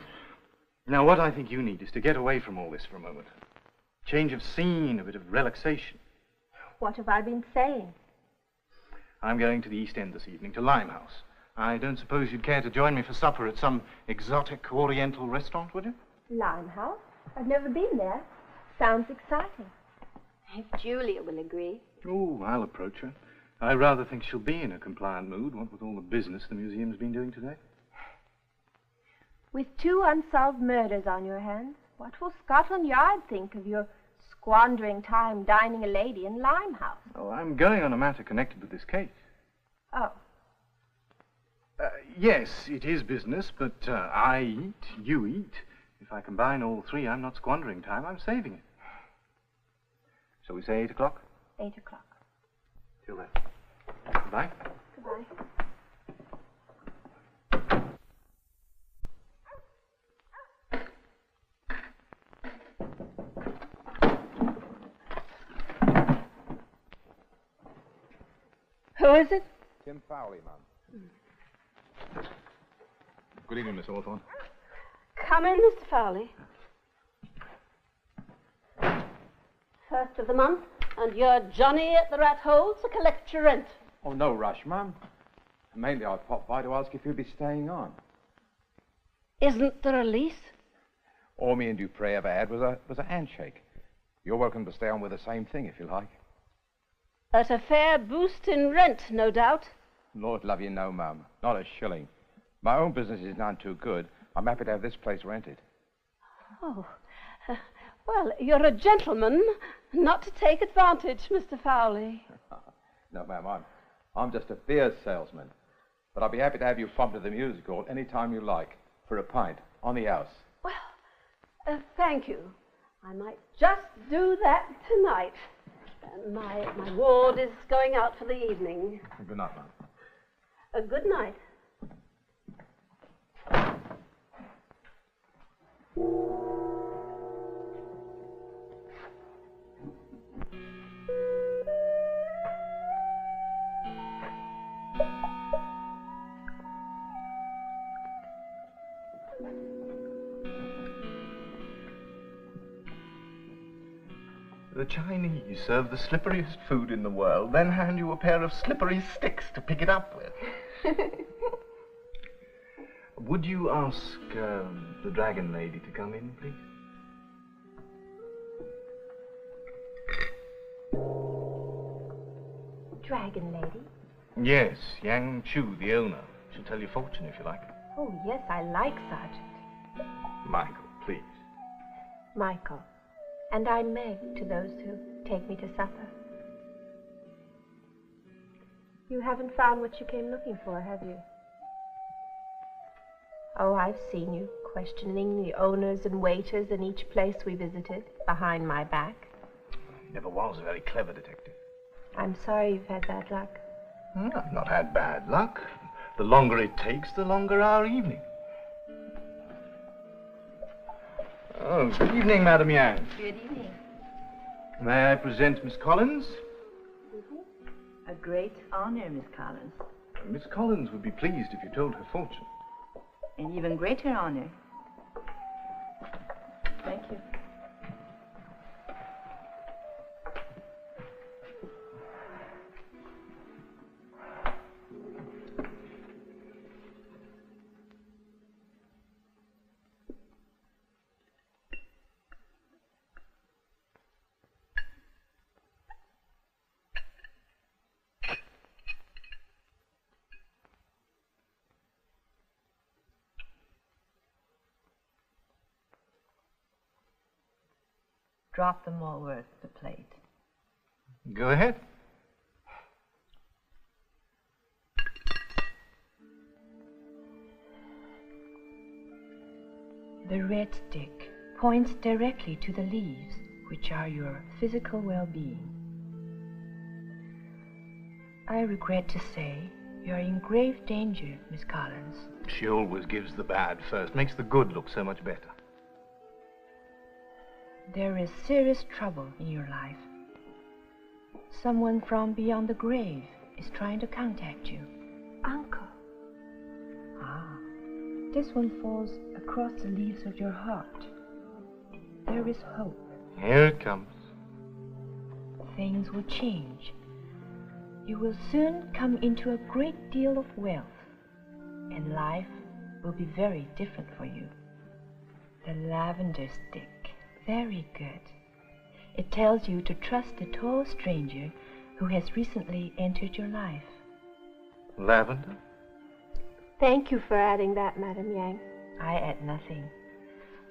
Now, what I think you need is to get away from all this for a moment. Change of scene, a bit of relaxation. What have I been saying? I'm going to the East End this evening, to Limehouse. I don't suppose you'd care to join me for supper at some exotic Oriental restaurant, would you? Limehouse? I've never been there. Sounds exciting. If Julia will agree. Oh, I'll approach her. I rather think she'll be in a compliant mood, what with all the business the museum's been doing today. With 2 unsolved murders on your hands, what will Scotland Yard think of your squandering time dining a lady in Limehouse? Oh, I'm going on a matter connected with this case. Oh. Yes, it is business, but I eat, you eat. If I combine all 3, I'm not squandering time, I'm saving it. Shall we say 8 o'clock? 8 o'clock. Till then. Goodbye. Goodbye. Who is it? Tim Fowley, ma'am. Good evening, Miss Hawthorne. Come in, Mr. Fowley. First of the month, and you're Johnny at the Rat Hole to collect your rent. Oh, no rush, ma'am. Mainly I popped by to ask if you'd be staying on. Isn't there a lease? All me and Dupre ever had was a handshake. You're welcome to stay on with the same thing if you like. At a fair boost in rent, no doubt. Lord love you, no, ma'am. Not a shilling. My own business is none too good. I'm happy to have this place rented. Oh, well, you're a gentleman, not to take advantage, Mr. Fowley. No, ma'am, I'm just a beer salesman. But I'll be happy to have you from to the music hall any time you like, for a pint, on the house. Well, thank you. I might just do that tonight. My ward is going out for the evening. Good night, ma'am. Good night. The Chinese serve the slipperiest food in the world, then hand you a pair of slippery sticks to pick it up with. Would you ask the Dragon Lady to come in, please? Dragon Lady? Yes, Yang Chu, the owner. She'll tell your fortune if you like. Oh, yes, I like Sergeant. Michael, please. Michael. And I'm Meg to those who take me to supper. You haven't found what you came looking for, have you? Oh, I've seen you questioning the owners and waiters in each place we visited, behind my back. He never was a very clever detective. I'm sorry you've had bad luck. I've not had bad luck. The longer it takes, the longer our evening. Oh, good evening, Madam Yang. Good evening. May I present Miss Collins? A great honor, Miss Collins. Miss Collins would be pleased if you told her fortune. An even greater honor. Thank you. drop them over the plate. Go ahead. The red stick points directly to the leaves, which are your physical well-being. I regret to say you are in grave danger, Miss Collins. She always gives the bad first, makes the good look so much better. There is serious trouble in your life. Someone from beyond the grave is trying to contact you. Uncle. Ah, this one falls across the leaves of your heart. There is hope. Here it comes. Things will change. You will soon come into a great deal of wealth, and life will be very different for you. The lavender stick. Very good. It tells you to trust a tall stranger who has recently entered your life. Lavender? Thank you for adding that, Madame Yang. I add nothing.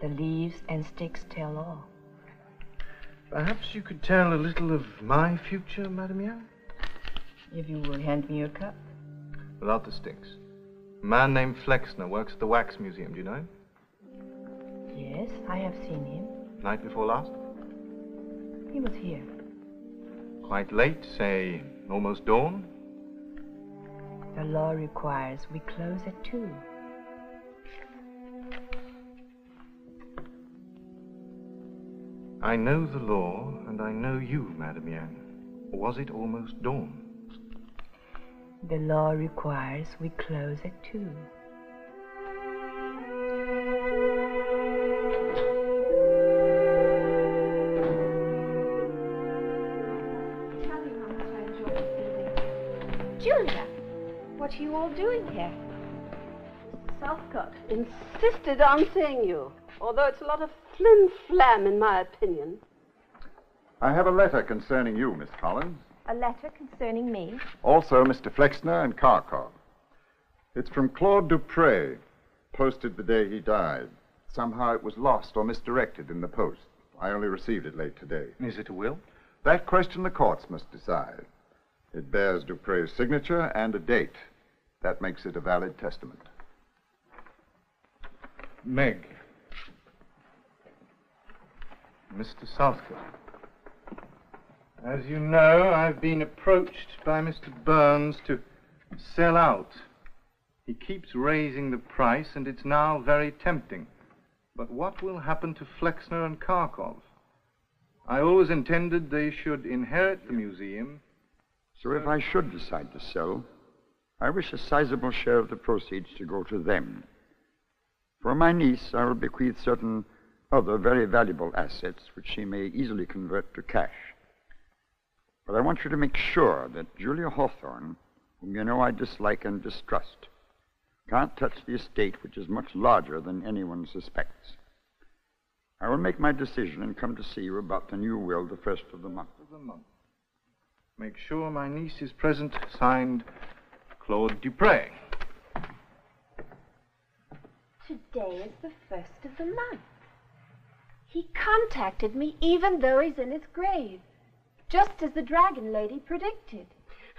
The leaves and sticks tell all. Perhaps you could tell a little of my future, Madame Yang? If you will hand me your cup. Without the sticks. A man named Flexner works at the Wax Museum, do you know him? Yes, I have seen him. Night before last? He was here. Quite late, say almost dawn? The law requires we close at 2. I know the law, and I know you, Madame Yang. Was it almost dawn? The law requires we close at 2. Julia, what are you all doing here? Southcott insisted on seeing you, although it's a lot of flim-flam in my opinion. I have a letter concerning you, Miss Collins. A letter concerning me? Also Mr. Flexner and Kharkov. It's from Claude Dupre, posted the day he died. Somehow it was lost or misdirected in the post. I only received it late today. Is it a will? That question the courts must decide. It bears Dupre's signature and a date. That makes it a valid testament. Meg. Mr. Southcott. As you know, I've been approached by Mr. Burns to sell out. He keeps raising the price, and it's now very tempting. But what will happen to Flexner and Kharkov? I always intended they should inherit the museum. So if I should decide to sell, I wish a sizable share of the proceeds to go to them. For my niece, I will bequeath certain other very valuable assets which she may easily convert to cash. But I want you to make sure that Julia Hawthorne, whom you know I dislike and distrust, can't touch the estate, which is much larger than anyone suspects. I will make my decision and come to see you about the new will the first of the month. Make sure my niece is present. Signed, Claude Dupre. Today is the 1st of the month. He contacted me even though he's in his grave, just as the Dragon Lady predicted.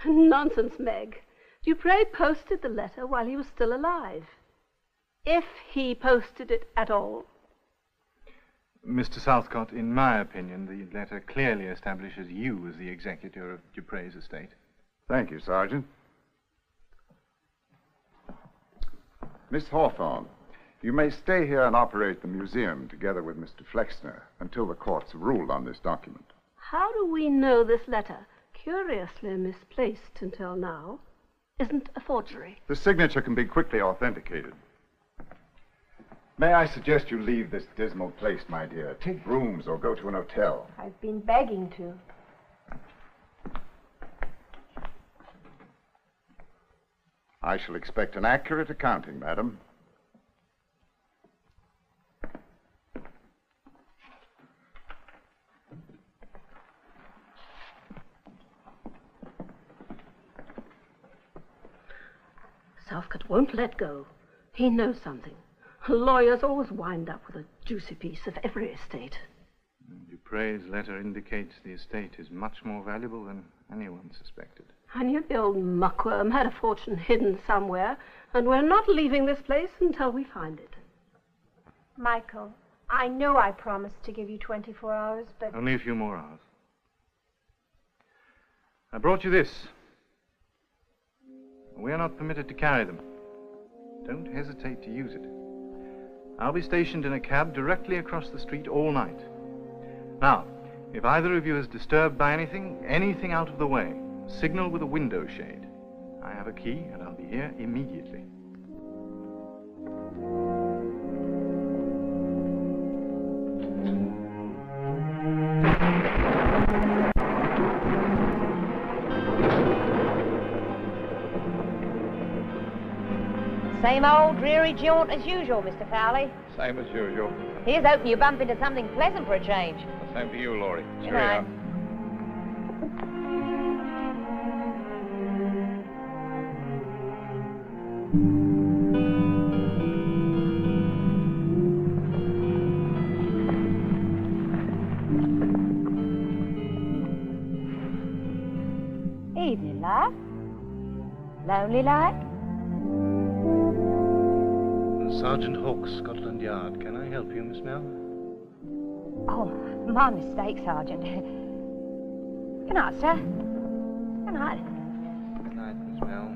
Nonsense, Meg. Dupre posted the letter while he was still alive. If he posted it at all. Mr. Southcott, in my opinion, the letter clearly establishes you as the executor of Dupre's estate. Thank you, Sergeant. Miss Hawthorne, you may stay here and operate the museum together with Mr. Flexner until the courts have ruled on this document. How do we know this letter, curiously misplaced until now, isn't a forgery? The signature can be quickly authenticated. May I suggest you leave this dismal place, my dear? Take rooms or go to an hotel. I've been begging to. I shall expect an accurate accounting, madam. Southcott won't let go. He knows something. Lawyers always wind up with a juicy piece of every estate. Dupre's letter indicates the estate is much more valuable than anyone suspected. I knew the old muckworm had a fortune hidden somewhere, and we're not leaving this place until we find it. Michael, I know I promised to give you 24 hours, but... Only a few more hours. I brought you this. We are not permitted to carry them. Don't hesitate to use it. I'll be stationed in a cab directly across the street all night. Now, if either of you is disturbed by anything out of the way, signal with a window shade. I have a key and I'll be here immediately. Same old dreary jaunt as usual, Mr. Fowley. Same as usual. Here's hoping you bump into something pleasant for a change. The same for you, Laurie. Good night. Evening, love. Lonely like? Sergeant Hawke, Scotland Yard. Can I help you, Miss Mel? Oh, my mistake, Sergeant. Good night, sir. Good night. Good night, Miss Mel.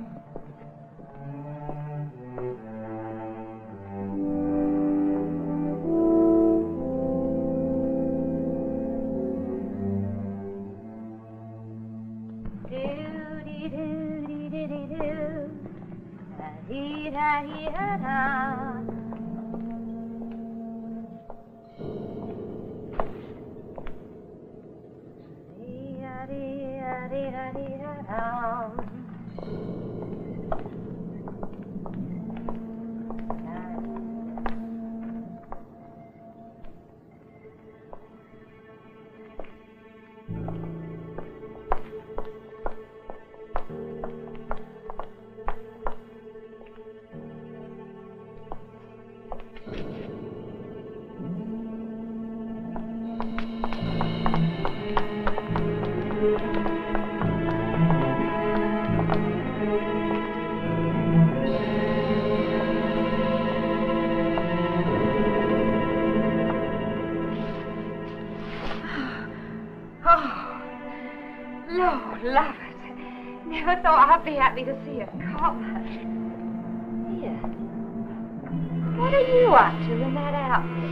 Love it. Never thought I'd be happy to see a cop. Here. What are you up to in that outfit?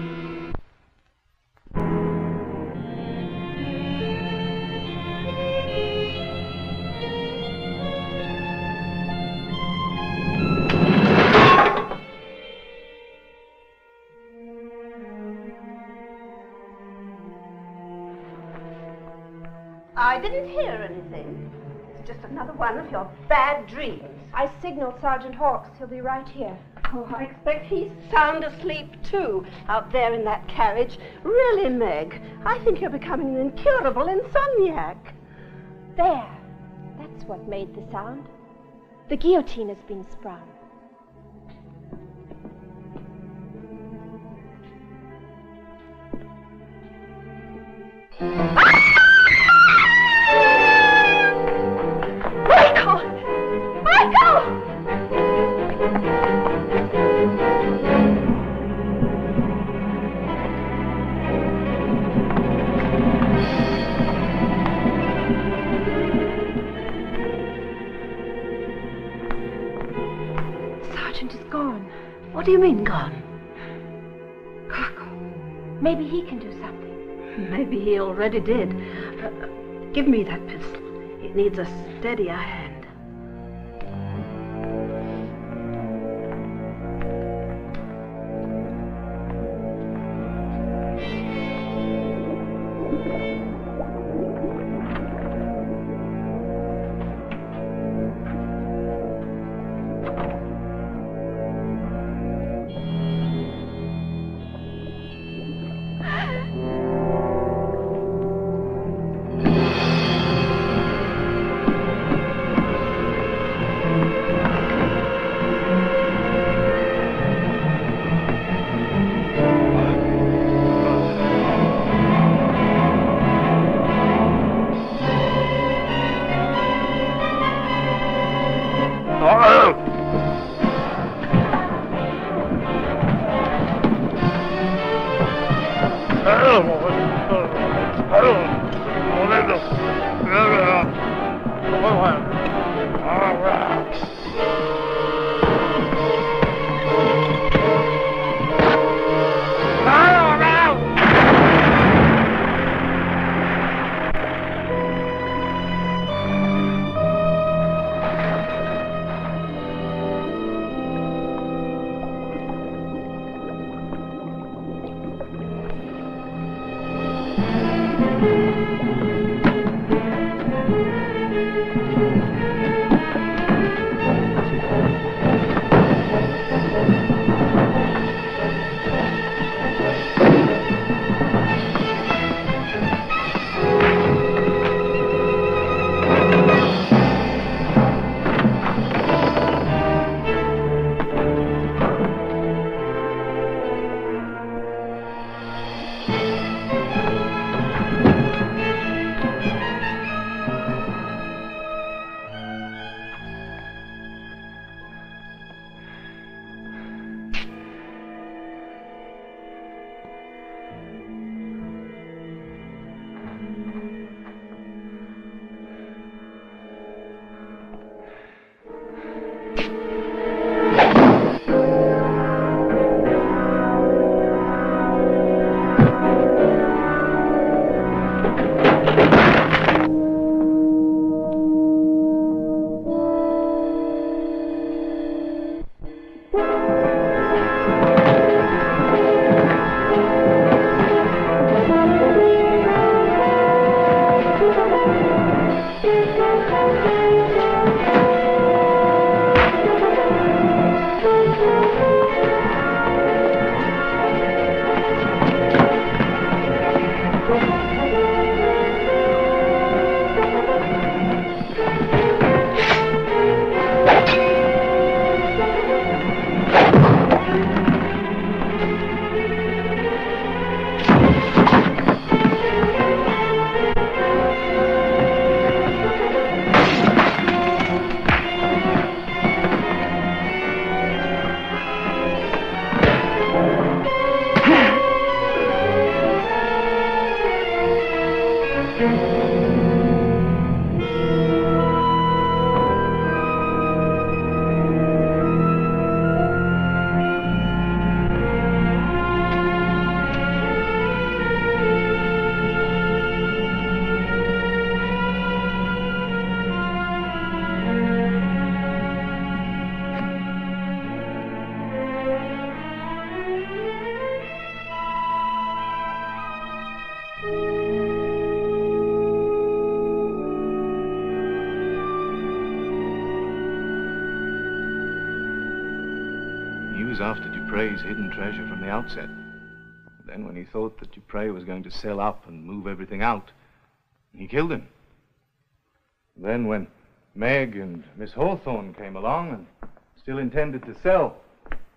I didn't hear anything. It's just another one of your bad dreams. I signaled Sergeant Hawkes. He'll be right here. Oh, I expect he's sound asleep, too, out there in that carriage. Really, Meg, I think you're becoming an incurable insomniac. There. That's what made the sound. The guillotine has been sprung. What do you mean, gone? Maybe he can do something. Maybe he already did. Give me that pistol. It needs a steadier hand. After Dupre's hidden treasure from the outset. Then when he thought that Dupre was going to sell up and move everything out, he killed him. Then when Meg and Miss Hawthorne came along and still intended to sell,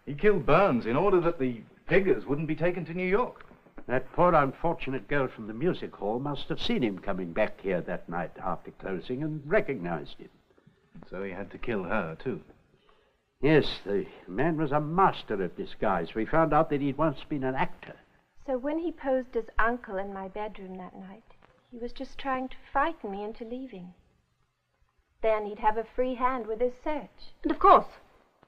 he killed Burns in order that the figures wouldn't be taken to New York. That poor unfortunate girl from the music hall must have seen him coming back here that night after closing and recognized him. So he had to kill her, too. Yes, the man was a master of disguise. We found out that he'd once been an actor. So when he posed as Uncle in my bedroom that night, he was just trying to frighten me into leaving. Then he'd have a free hand with his search. And of course,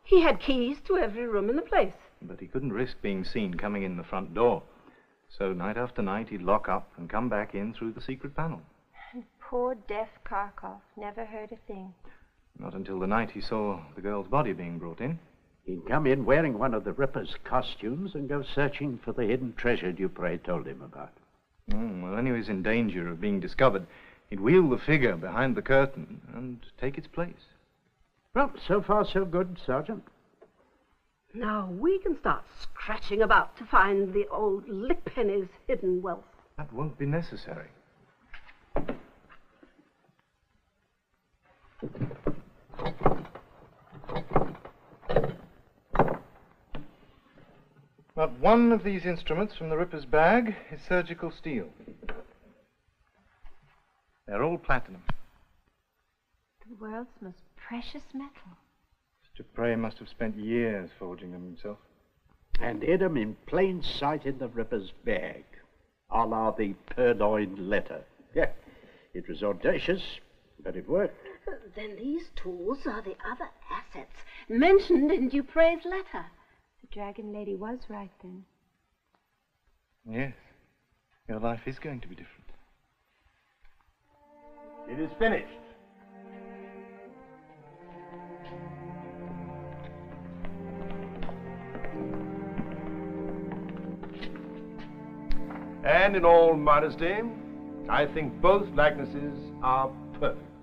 he had keys to every room in the place. But he couldn't risk being seen coming in the front door. So night after night, he'd lock up and come back in through the secret panel. And poor deaf Kharkov never heard a thing. Not until the night he saw the girl's body being brought in. He'd come in wearing one of the Ripper's costumes and go searching for the hidden treasure Dupre told him about. Well, when he was in danger of being discovered, he'd wheel the figure behind the curtain and take its place. Well, so far so good, Sergeant. Now we can start scratching about to find the old Lickpenny's hidden wealth. That won't be necessary. Not one of these instruments from the Ripper's bag is surgical steel. They're all platinum. The world's most precious metal. Dupre must have spent years forging them himself. And hid them in plain sight in the Ripper's bag, a la the purloined letter. Yeah, it was audacious, but it worked. Then these tools are the other assets mentioned in Dupre's letter. The Dragon Lady was right then. Yes, your life is going to be different. It is finished. And in all modesty, I think both likenesses are perfect.